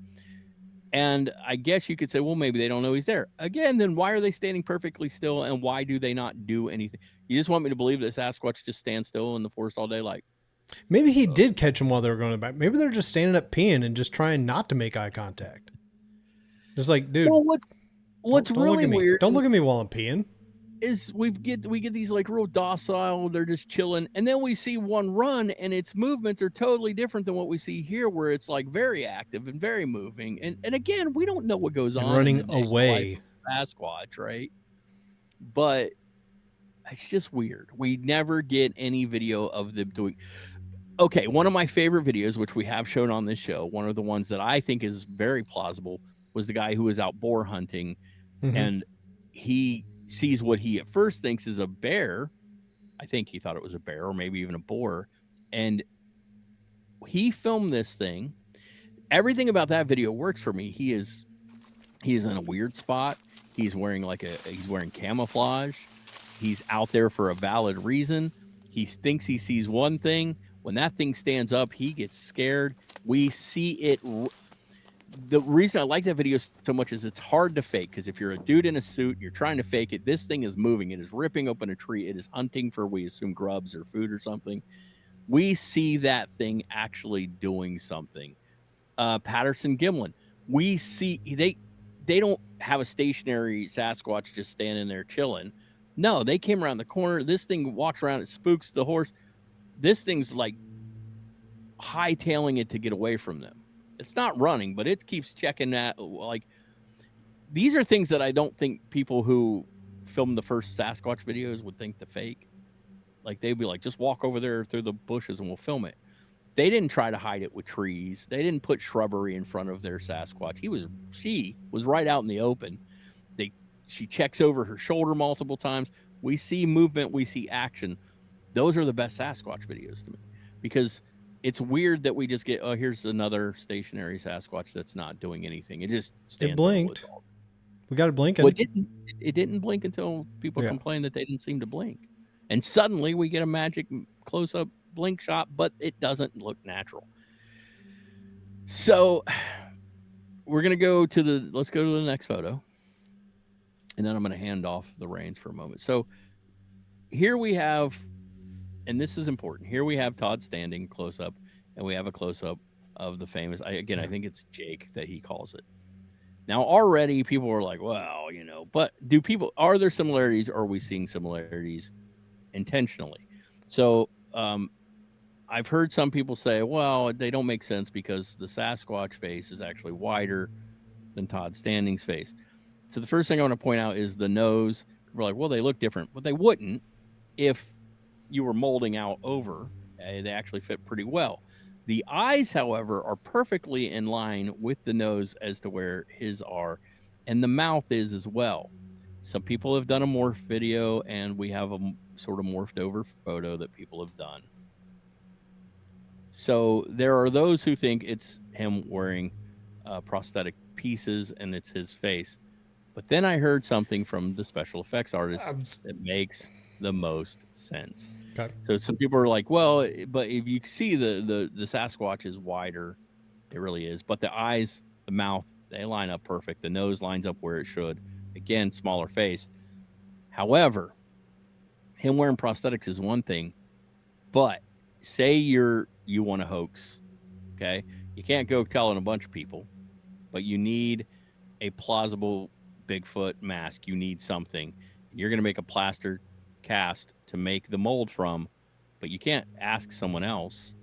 And I guess you could say, well, maybe they don't know he's there. Again, then why are they standing perfectly still, and why do they not do anything? You just want me to believe that Sasquatch just stands still in the forest all day, like? Maybe he did catch them while they were going back. Maybe they're just standing up peeing and just trying not to make eye contact. Just like, dude. Well, what's really weird? Don't look at me while I'm peeing. Is we get these like real docile, they're just chilling, and then we see one run, and its movements are totally different than what we see here, where it's like very active and very moving. And again, we don't know what goes on running away. Sasquatch, right? But it's just weird. We never get any video of them doing. Okay, one of my favorite videos, which we have shown on this show, one of the ones that I think is very plausible, was the guy who was out boar hunting, and he sees what he at first thinks is a bear. I think he thought it was a bear or maybe even a boar. And he filmed this thing. Everything about that video works for me. He is in a weird spot. He's wearing he's wearing camouflage. He's out there for a valid reason. He thinks he sees one thing. When that thing stands up, he gets scared. We see it. The reason I like that video so much is it's hard to fake, because if you're a dude in a suit, you're trying to fake it. This thing is moving. It is ripping open a tree. It is hunting for, we assume, grubs or food or something. We see that thing actually doing something. Patterson Gimlin, we see they don't have a stationary Sasquatch just standing there chilling. No, they came around the corner. This thing walks around. It spooks the horse. This thing's like hightailing it to get away from them. It's not running, but it keeps checking that. Like, these are things that I don't think people who filmed the first Sasquatch videos would think to fake. Like, they'd be like, just walk over there through the bushes and we'll film it. They didn't try to hide it with trees. They didn't put shrubbery in front of their Sasquatch. She was right out in the open. She checks over her shoulder multiple times. We see movement. We see action. Those are the best Sasquatch videos to me, because it's weird that we just get, oh, here's another stationary Sasquatch that's not doing anything. It just stands. It blinked. We got it blinking. Well, it didn't blink until people complained that they didn't seem to blink. And suddenly we get a magic close-up blink shot, but it doesn't look natural. So we're gonna go to the let's go to the next photo, and then I'm gonna hand off the reins for a moment. So here we have, and this is important. Here we have Todd standing close up, and we have a close up of the famous. I Yeah. think it's Jake that he calls it. Now already people are like, well, but do people are there similarities? Or are we seeing similarities intentionally? So I've heard some people say, well, they don't make sense because the Sasquatch face is actually wider than Todd Standing's face. So the first thing I want to point out is the nose. People are like, well, they look different, but they wouldn't if you were molding out over. They actually fit pretty well. The eyes, however, are perfectly in line with the nose as to where his are, and the mouth is as well. Some people have done a morph video, and we have a sort of morphed over photo that people have done. So there are those who think it's him wearing prosthetic pieces and it's his face. But then I heard something from the special effects artist that makes the most sense. Okay. So some people are like, well, but if you see the Sasquatch is wider, it really is. But the eyes, the mouth, they line up perfect. The nose lines up where it should. Again, smaller face. However, him wearing prosthetics is one thing, but say you want a hoax, okay? You can't go telling a bunch of people, but you need a plausible Bigfoot mask. You need something. You're going to make a plaster cast to make the mold from, but you can't ask someone else.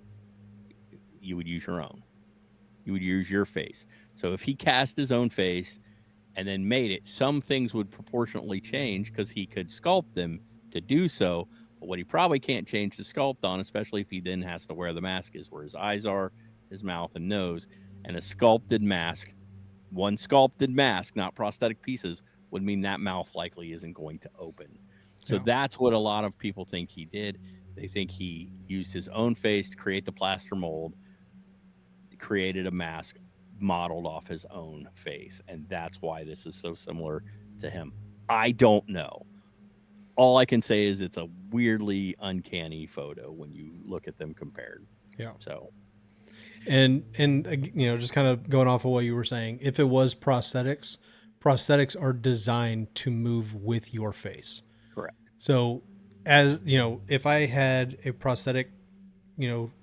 You would use your own. You would use your face. So if he cast his own face and then made it, some things would proportionately change because he could sculpt them to do so. But what he probably can't change the sculpt on, especially if he then has to wear the mask, is where his eyes are, his mouth, and nose. And a sculpted mask, one sculpted mask, not prosthetic pieces, would mean that mouth likely isn't going to open. So that's what a lot of people think he did. They think he used his own face to create the plaster mold, created a mask modeled off his own face, and that's why this is so similar to him. I don't know. All I can say is it's a weirdly uncanny photo when you look at them compared. Yeah. So, and just kind of going off of what you were saying, if it was prosthetics are designed to move with your face. correct. So, as if I had a prosthetic,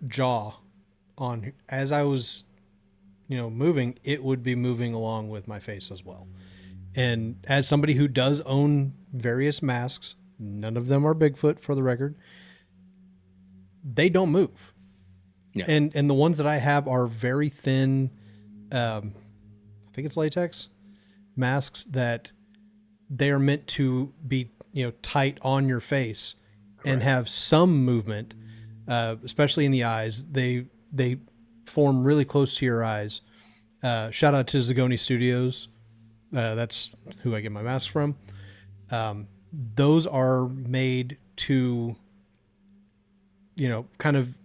jaw on as I was, moving, it would be moving along with my face as well. And as somebody who does own various masks, none of them are Bigfoot for the record, they don't move. Yeah. And the ones that I have are very thin, I think it's latex masks that they are meant to be, tight on your face. Correct. And have some movement, especially in the eyes. They form really close to your eyes. Shout out to Zagoni Studios. That's who I get my mask from. Those are made to, kind of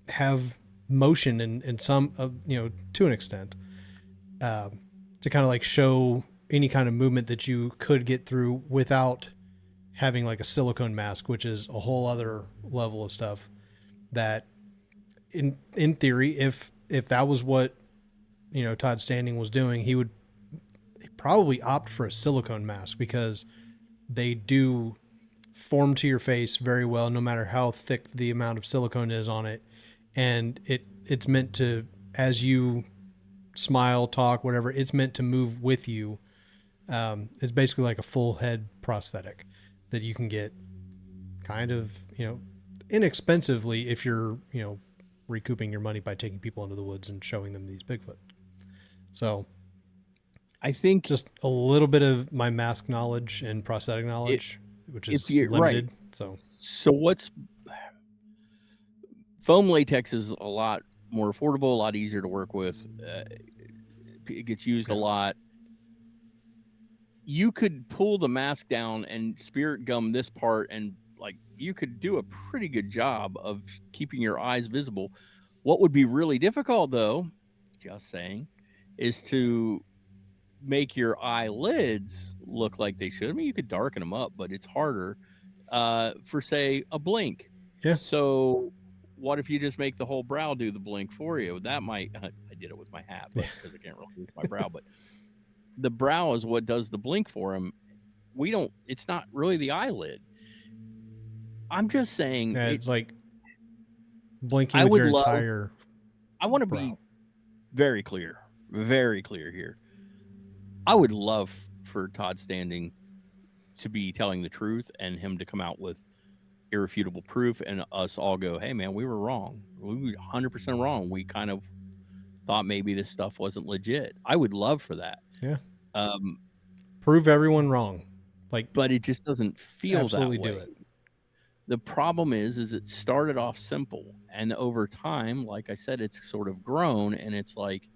have motion and some, to an extent, to kind of like show any kind of movement that you could get through without having like a silicone mask, which is a whole other level of stuff that in theory, if that was what, Todd Standing was doing, he would probably opt for a silicone mask because they do form to your face very well, no matter how thick the amount of silicone is on it. And it's meant to, as you smile, talk, whatever, it's meant to move with you. It's basically like a full head prosthetic that you can get kind of, inexpensively if you're, recouping your money by taking people into the woods and showing them these Bigfoot. So I think just a little bit of my mask knowledge and prosthetic knowledge, which is limited. Right. So what's foam latex is a lot more affordable, a lot easier to work with. It gets used a lot. You could pull the mask down and spirit gum this part, and like you could do a pretty good job of keeping your eyes visible. What would be really difficult, though, just saying, is to make your eyelids look like they should. I mean, you could darken them up, but it's harder for, say, a blink. Yeah. So what if you just make the whole brow do the blink for you? That might, I did it with my hat, but because I can't really use my brow. But the brow is what does the blink for him. We don't. It's not really the eyelid. I'm just saying Yeah, it. it's like blinking I with would your love. entire I want to brow. be very clear here. I would love for Todd Standing to be telling the truth and him to come out with irrefutable proof and us all go, hey, man, we were wrong. We were 100% wrong. We kind of thought maybe this stuff wasn't legit. I would love for that. Yeah. Um, Prove everyone wrong. Like, but it just doesn't feel that absolutely do way. it. The problem is it started off simple. And over time, like I said, it's sort of grown and it's like,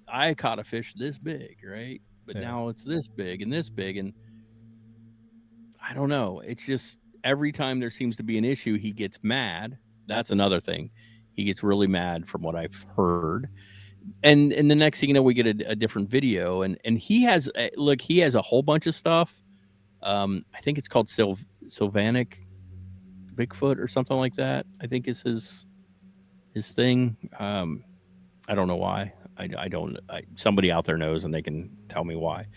I caught a fish this big, right? But Yeah. now it's this big and this big. And I don't know. It's just every time there seems to be an issue, he gets mad. That's another thing. He gets really mad from what I've heard. And the next thing you know, we get a different video, and he has look, he has a whole bunch of stuff. I think it's called Sylvanic Bigfoot or something like that. I think is his thing. I don't know why. I don't. Somebody out there knows, and they can tell me why.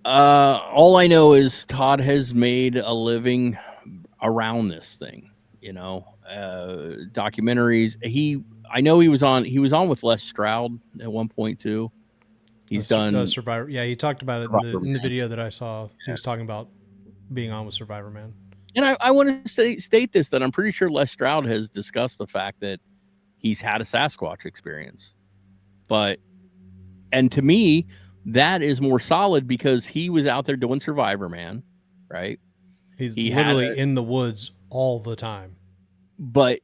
All I know is Todd has made a living around this thing. You know, documentaries. I know he was on with Les Stroud at one point too. He's done Survivor. Yeah, he talked about it Survivor in the Man. video that I saw. He was talking about being on with Survivor Man. And I want to state this that I'm pretty sure Les Stroud has discussed the fact that he's had a Sasquatch experience. But, and to me, that is more solid because he was out there doing Survivor Man, right? He's He had literally a, in the woods all the time. but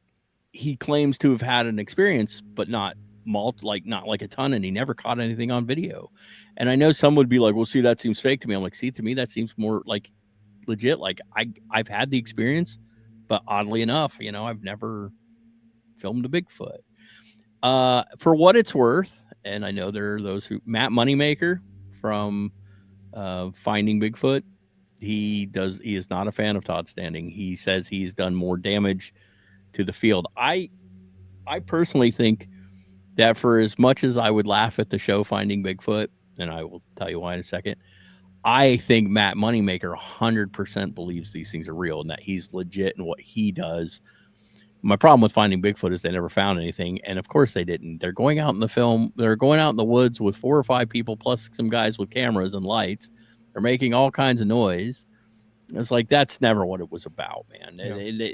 he claims to have had an experience, but not not like a ton, and he never caught anything on video. And I know some would be like, well, see, that seems fake to me. I'm like, see, to me, that seems more like legit. Like I've had the experience, but oddly enough, you know, I've never filmed a Bigfoot. For what it's worth, and I know there are those who Matt Moneymaker from Finding Bigfoot, he is not a fan of Todd Standing. He says he's done more damage to the field. I personally think that for as much as I would laugh at the show Finding Bigfoot, and I will tell you why in a second, I think Matt Moneymaker 100% believes these things are real and that he's legit in what he does. My problem with Finding Bigfoot is they never found anything, and of course they didn't. They're going out in the film. They're going out in the woods with 4 or 5 people plus some guys with cameras and lights. They're making all kinds of noise. It's like that's never what it was about, man. Yeah.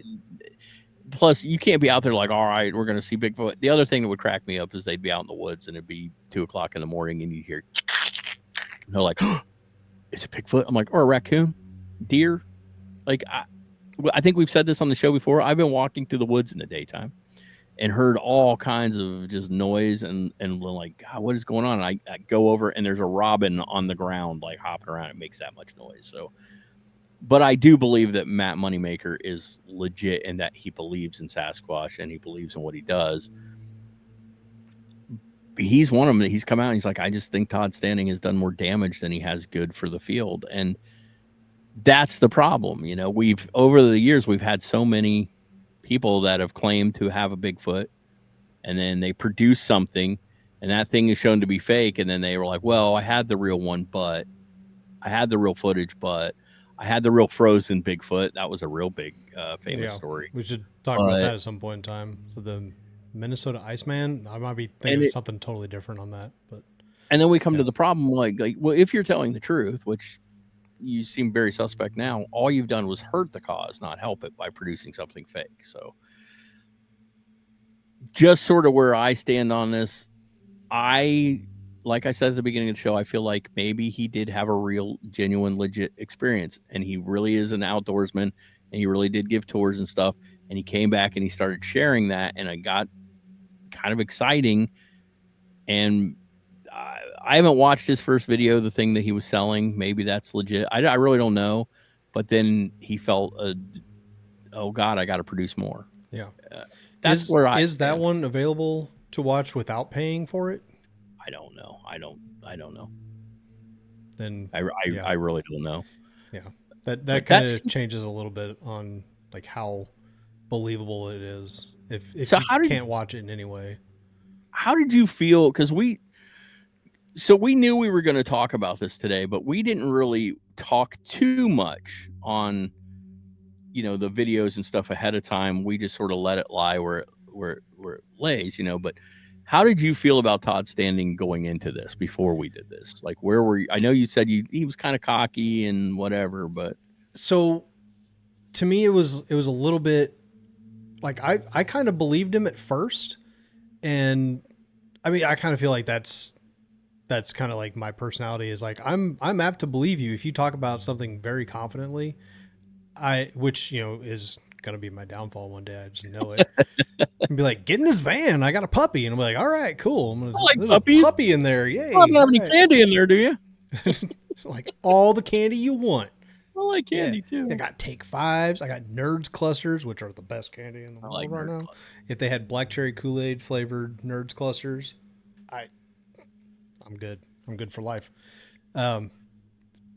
Plus, you can't be out there like, all right, we're going to see Bigfoot. The other thing that would crack me up is they'd be out in the woods and it'd be 2 o'clock in the morning and you hear, and they're like, oh, is it Bigfoot? I'm like, or a raccoon, deer. Like, I think we've said this on the show before. I've been walking through the woods in the daytime and heard all kinds of just noise and like, God, what is going on? And I go over and there's a robin on the ground, like hopping around. It makes that much noise. So, but I do believe that Matt Moneymaker is legit and that he believes in Sasquatch and he believes in what he does. He's one of them. He's come out and he's like, I just think Todd Standing has done more damage than he has good for the field. And that's the problem. You know, we've over the years, we've had so many people that have claimed to have a Bigfoot and then they produce something and that thing is shown to be fake. And then they were like, well, I had the real one, but I had the real footage, but I had the real frozen Bigfoot. That was a real big, famous story. We should talk about that at some point in time. So the Minnesota Iceman, I might be thinking of something totally different on that, but and then we come to the problem, like, well, if you're telling the truth, which you seem very suspect now, all you've done was hurt the cause, not help it by producing something fake. So just sort of where I stand on this, like I said at the beginning of the show, I feel like maybe he did have a real, genuine, legit experience, and he really is an outdoorsman, and he really did give tours and stuff. And he came back and he started sharing that, and I got kind of exciting. And I haven't watched his first video, the thing that he was selling. Maybe that's legit. I really don't know. But then he felt, oh God, I got to produce more. Yeah. That's where I is that stand. one available to watch without paying for it? I don't know. I don't know. Then I really don't know. Yeah. That kind of changes a little bit on like how believable it is if So you can't watch it in any way. how did you feel? Because we knew we were going to talk about this today, but we didn't really talk too much on the videos and stuff ahead of time. We just sort of let it lie where it lays, But how did you feel about Todd Standing going into this before we did this? Like, where were you? I know you said he was kind of cocky and whatever, but So to me, it was a little bit like I kind of believed him at first, and I mean I kind of feel like that's kind of like my personality is like I'm apt to believe you if you talk about something very confidently. Which is gonna be my downfall one day. I just know it. And be like, get in this van. I got a puppy, and I'm like, all right, cool. I like There's puppies. a puppy in there. Yay! You don't have any right. candy in there, do you? So like all the candy you want. I like candy too. I got Take Fives. I got Nerds clusters, which are the best candy in the world right now. If they had black cherry Kool-Aid flavored Nerds clusters, I'm good. I'm good for life. But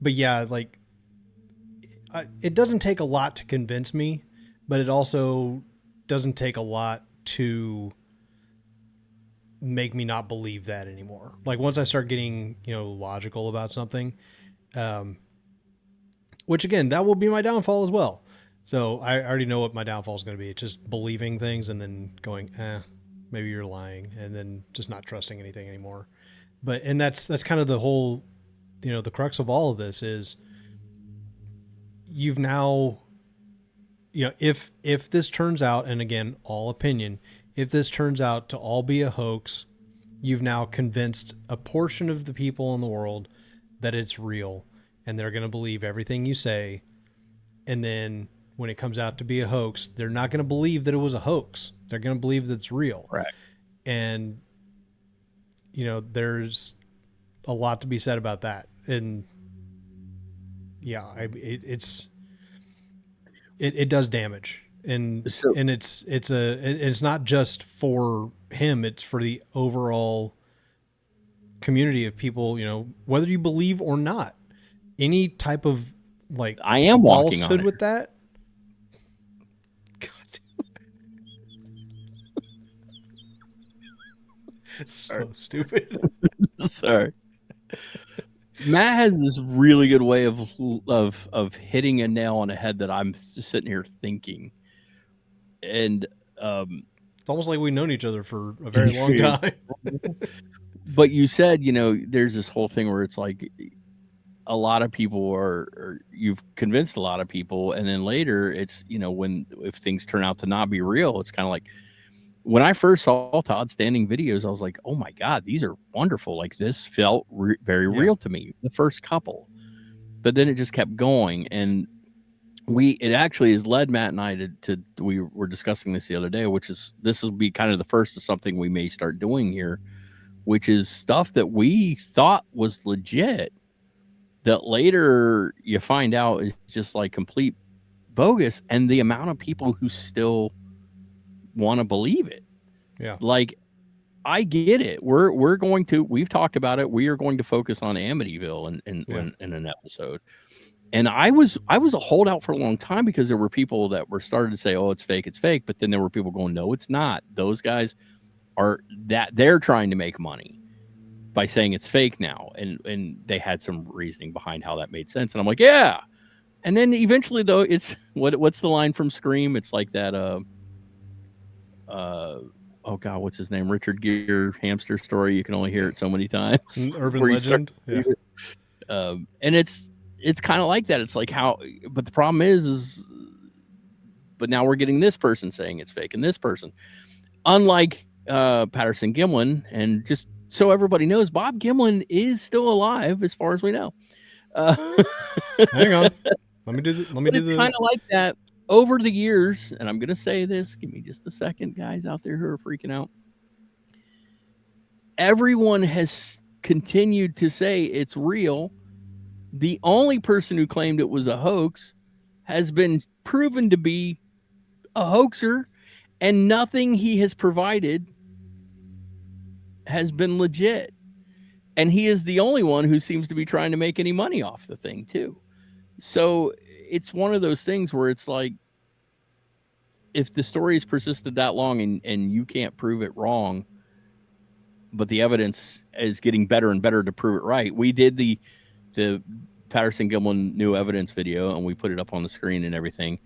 yeah, like it doesn't take a lot to convince me, but it also doesn't take a lot to make me not believe that anymore. Like once I start getting, logical about something, which again, that will be my downfall as well. So I already know what my downfall is going to be. It's just believing things and then going, maybe you're lying, and then just not trusting anything anymore. And that's kind of the whole, the crux of all of this is you've now, if this turns out, and again, all opinion, if this turns out to all be a hoax, you've now convinced a portion of the people in the world that it's real, and they're going to believe everything you say. And then when it comes out to be a hoax, they're not going to believe that it was a hoax. They're going to believe that it's real. Right. And, there's a lot to be said about that. And yeah, it does damage. And it's not just for him, it's for the overall community of people, whether you believe or not. Any type of like I am walking on falsehood it. with that. God. So stupid. Sorry. Matt has this really good way of hitting a nail on the head that I'm just sitting here thinking. And it's almost like we've known each other for a very long time. But you said, there's this whole thing where it's like a lot of people are you've convinced a lot of people, and then later it's if things turn out to not be real, it's kind of like when I first saw Todd Standing videos, I was like, oh my god, these are wonderful. Like this felt very real to me, the first couple, but then it just kept going, and it actually has led Matt and I to we were discussing this the other day, which is this will be kind of the first of something we may start doing here, which is stuff that we thought was legit that later you find out is just like complete bogus, and the amount of people who still want to believe it. Yeah. Like, I get it. We've talked about it. We are going to focus on Amityville in an episode. And I was a holdout for a long time because there were people that were starting to say, oh, it's fake. But then there were people going, no, it's not. Those guys they're trying to make money by saying it's fake now, and they had some reasoning behind how that made sense, and I'm like, yeah. And then eventually, though, it's what's the line from Scream? It's like that oh god, what's his name? Richard Gere hamster story. You can only hear it so many times. Urban legend. Yeah. And it's kind of like that. It's like how, but the problem is but now we're getting this person saying it's fake, and this person, unlike Patterson Gimlin, and just so everybody knows, Bob Gimlin is still alive as far as we know. Hang on, let me do this. It's kind of like that over the years, and I'm gonna say this. Give me just a second, guys out there who are freaking out. Everyone has continued to say it's real. The only person who claimed it was a hoax has been proven to be a hoaxer, and nothing he has provided has been legit. And he is the only one who seems to be trying to make any money off the thing too. So it's one of those things where it's like, if the story has persisted that long and you can't prove it wrong, but the evidence is getting better and better to prove it right. We did the Patterson Gimlin new evidence video, and we put it up on the screen and everything.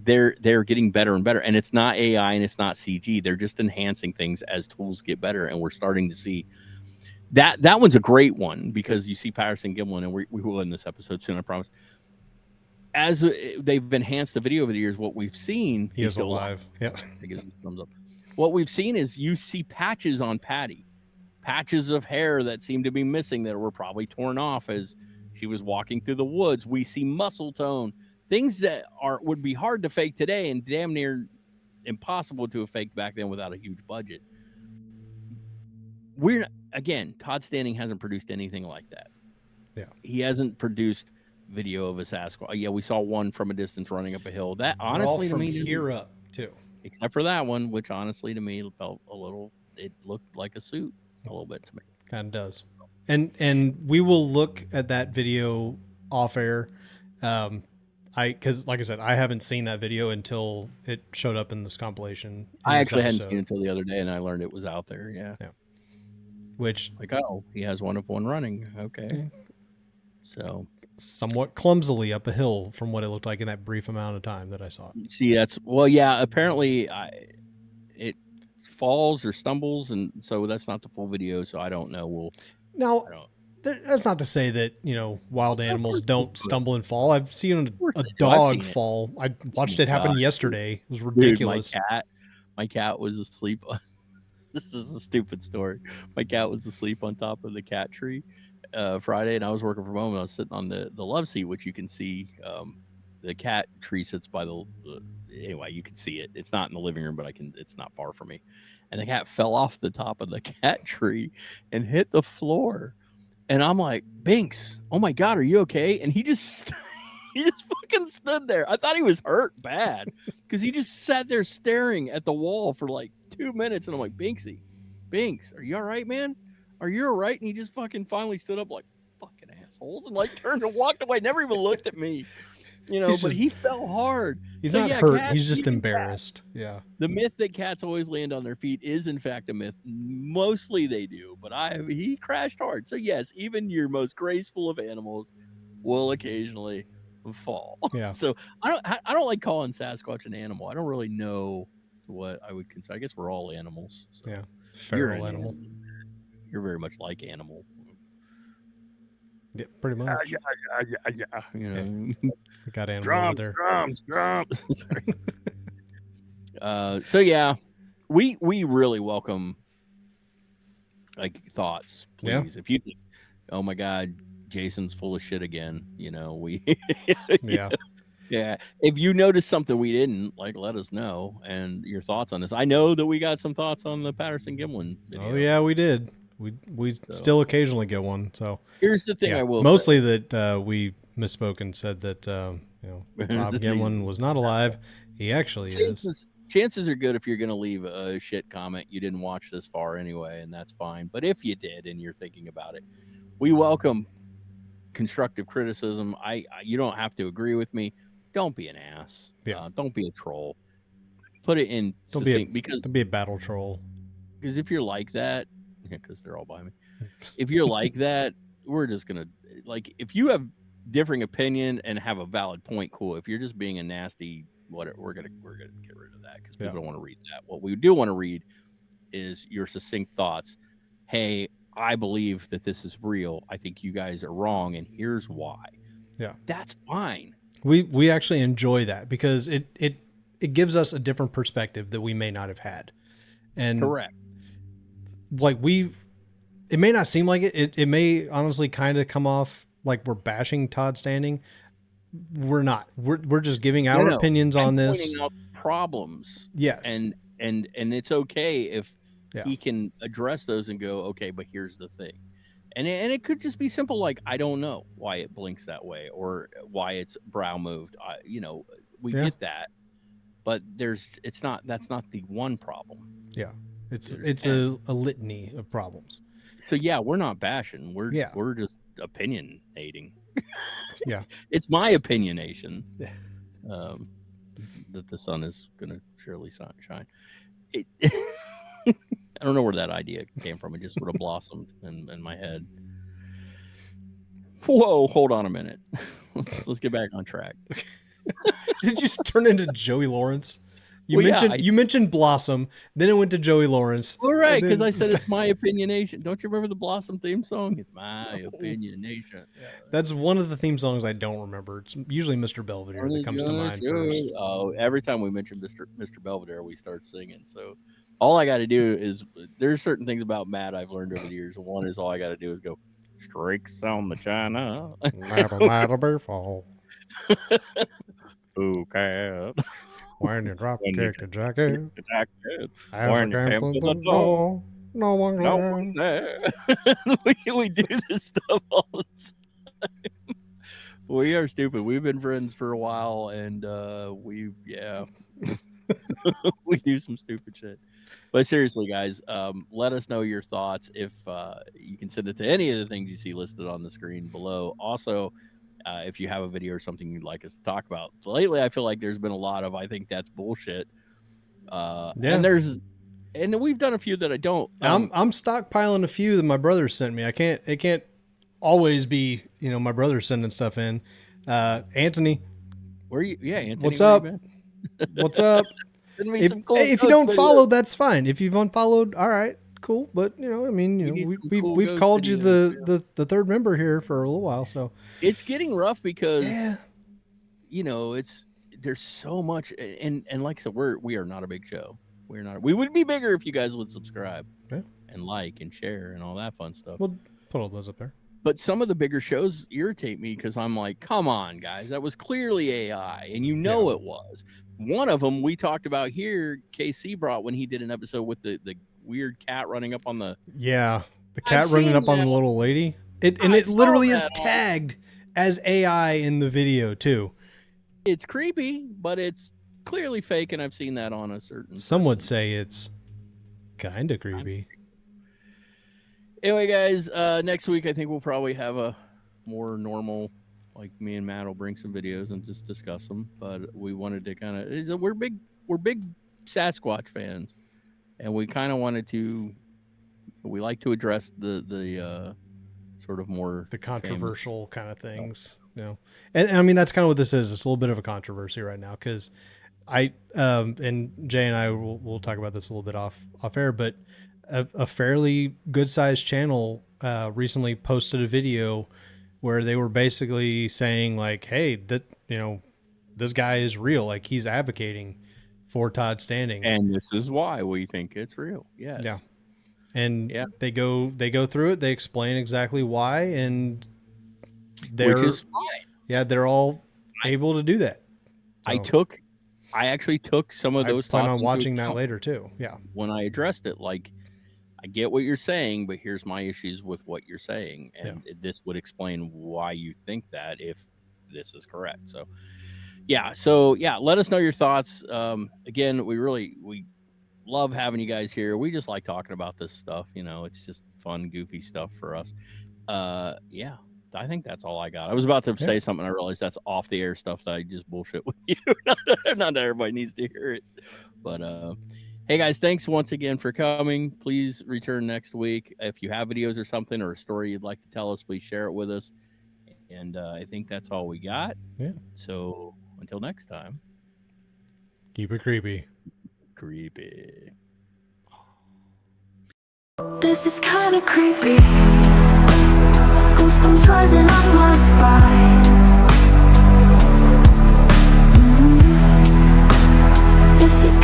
They're getting better and better, and it's not AI and it's not CG. They're just enhancing things as tools get better, and we're starting to see that one's a great one because you see Patterson Gimlin, and we will end this episode soon, I promise. As they've enhanced the video over the years, what we've seen, He is still alive. Yeah, I guess he thumbs up. What we've seen is you see patches on Patty, patches of hair that seem to be missing that were probably torn off as she was walking through the woods. We see muscle tone, things that would be hard to fake today and damn near impossible to have faked back then without a huge budget. Todd Standing hasn't produced anything like that. Yeah, he hasn't produced video of a Sasquatch. Yeah, we saw one from a distance running up a hill. That honestly, from to me, here up too, except for that one, which honestly to me felt a little. It looked like a suit a little bit to me. Kind of does. And we will look at that video off air. Because like I said, I haven't seen that video until it showed up in this compilation. I actually hadn't seen it until the other day, and I learned it was out there. Yeah. Which, like, oh, he has one of one running. Okay. So somewhat clumsily up a hill from what it looked like in that brief amount of time that I saw it. See, apparently it falls or stumbles, and so that's not the full video, so I don't know. That's not to say that, wild animals don't stumble and fall. I've seen a dog fall. I watched it happen yesterday. It was ridiculous. Dude, my cat was asleep. This is a stupid story. My cat was asleep on top of the cat tree Friday, and I was working from home, and I was sitting on the love seat, which you can see. The cat tree sits by anyway, you can see it. It's not in the living room, but it's not far from me. And the cat fell off the top of the cat tree and hit the floor. And I'm like, Binks, oh my God, are you okay? And he just fucking stood there. I thought he was hurt bad because he just sat there staring at the wall for like 2 minutes. And I'm like, Binks, are you all right, man? Are you all right? And he just fucking finally stood up like, fucking assholes, and like turned and walked away. Never even looked at me, but he fell hard. He's not hurt. He's just embarrassed. Yeah. The myth that cats always land on their feet is in fact a myth. Mostly they do, but he crashed hard. So yes, even your most graceful of animals will occasionally fall. Yeah. So I don't like calling Sasquatch an animal. I don't really know what I would consider. I guess we're all animals. So yeah. Feral animal. You're very much like animal. Yeah, pretty much. Yeah. We got animal over there. Drums. Sorry. So yeah, we really welcome like thoughts, please. Yeah. If you think, oh my God, Jason's full of shit again, we yeah. Yeah. If you notice something we didn't, like, let us know and your thoughts on this. I know that we got some thoughts on the Patterson Gimlin video. Oh yeah, we did. We still occasionally get one. So here's the thing, I will mostly say. That we misspoke and said that Bob Gimlin was not alive. He actually is. Chances are good if you're going to leave a shit comment, you didn't watch this far anyway, and that's fine. But if you did and you're thinking about it, we welcome constructive criticism. You don't have to agree with me. Don't be an ass. Yeah. Don't be a troll. Put it in don't be a battle troll. Because if you're like that, because they're all by me. If you're like that, we're just gonna if you have differing opinion and have a valid point, cool. If you're just being a nasty, whatever, we're gonna get rid of that because people don't want to read that. What we do want to read is your succinct thoughts. Hey, I believe that this is real. I think you guys are wrong, and here's why. Yeah, that's fine. We actually enjoy that because it gives us a different perspective that we may not have had. And correct. It may not seem like it. It may honestly kind of come off like we're bashing Todd Standing. We're not. We're just giving our opinions on this. Pointing out problems. Yes. And it's okay if he can address those and go, okay, but here's the thing. And it could just be simple, like, I don't know why it blinks that way or why its brow moved. We get that, but that's not the one problem. Yeah. It's a litany of problems. So yeah, we're not bashing. We're just opinionating. Yeah. It's my opinionation. Yeah. That the sun is gonna surely shine. I don't know where that idea came from. It just sort of blossomed in my head. Whoa, hold on a minute. Let's get back on track. Did you just turn into Joey Lawrence? You Well, mentioned yeah, you mentioned Blossom, then it went to Joey Lawrence. all right, because then- I said it's my opinionation. Don't you remember the Blossom theme song? It's my opinionation. Yeah. That's one of the theme songs I don't remember. It's usually Mr. Belvedere that comes to mind first. Oh, every time we mention Mr. Belvedere, we start singing. So all I got to do is there's certain things about Matt I've learned over the years. One is all I got to do is go streaks on the china. Matter before. Ooh, cat. When you drop When kick you a jacket, as when you came to the door, no one no glared. one there. we do this stuff all the time. We are stupid. We've been friends for a while, and we do some stupid shit. But seriously, guys, let us know your thoughts. If you can send it to any of the things you see listed on the screen below. Also, if you have a video or something you'd like us to talk about. Lately, I feel like there's been a lot of I think that's bullshit. And we've done a few that I don't. I'm stockpiling a few that my brother sent me. It can't always be, my brother sending stuff in. Anthony, Where you? Yeah, Anthony. What's up? What's up? If you don't follow, that's fine. If you've unfollowed, all right, cool. But we've called you the third member here for a little while, so it's getting rough because there's so much, and like I said, we are not a big show. We're not. We would be bigger if you guys would subscribe and like and share and all that fun stuff. We'll put all those up there. But some of the bigger shows irritate me because I'm like, come on, guys, that was clearly AI, and it was. One of them we talked about here, KC brought when he did an episode with the weird cat running up on the cat running up on the little lady. It literally is tagged as AI in the video too. It's creepy, but it's clearly fake, and I've seen that on a certain. Some would say it's kind of creepy. Anyway, guys, next week I think we'll probably have a more normal, like me and Matt will bring some videos and just discuss them. But we wanted to kind of we're big Sasquatch fans, and we kind of wanted to. We like to address the sort of more the controversial kind of things, And I mean that's kind of what this is. It's a little bit of a controversy right now because I and Jay and I will talk about this a little bit off air, but a fairly good sized channel recently posted a video where they were basically saying like, hey, that this guy is real, like he's advocating for Todd Standing, and this is why we think it's real. Yes. Yeah. And they go through it, they explain exactly why, and which is fine. Yeah, they're all able to do that. So, I actually took some of those. I plan on watching that later too. Yeah. When I addressed it, like, I get what you're saying, but here's my issues with what you're saying, and this would explain why you think that if this is correct. So let us know your thoughts. Again, we love having you guys here. We just like talking about this stuff. It's just fun, goofy stuff for us. I think that's all I got. I was about to say something. I realized that's off the air stuff that I just bullshit with you. Not that everybody needs to hear it, but hey guys, thanks once again for coming. Please return next week. If you have videos or something or a story you'd like to tell us, please share it with us. And I think that's all we got. Yeah. So until next time, keep it creepy. Creepy. This is kind of creepy. Goosebumps rising up my spine. This is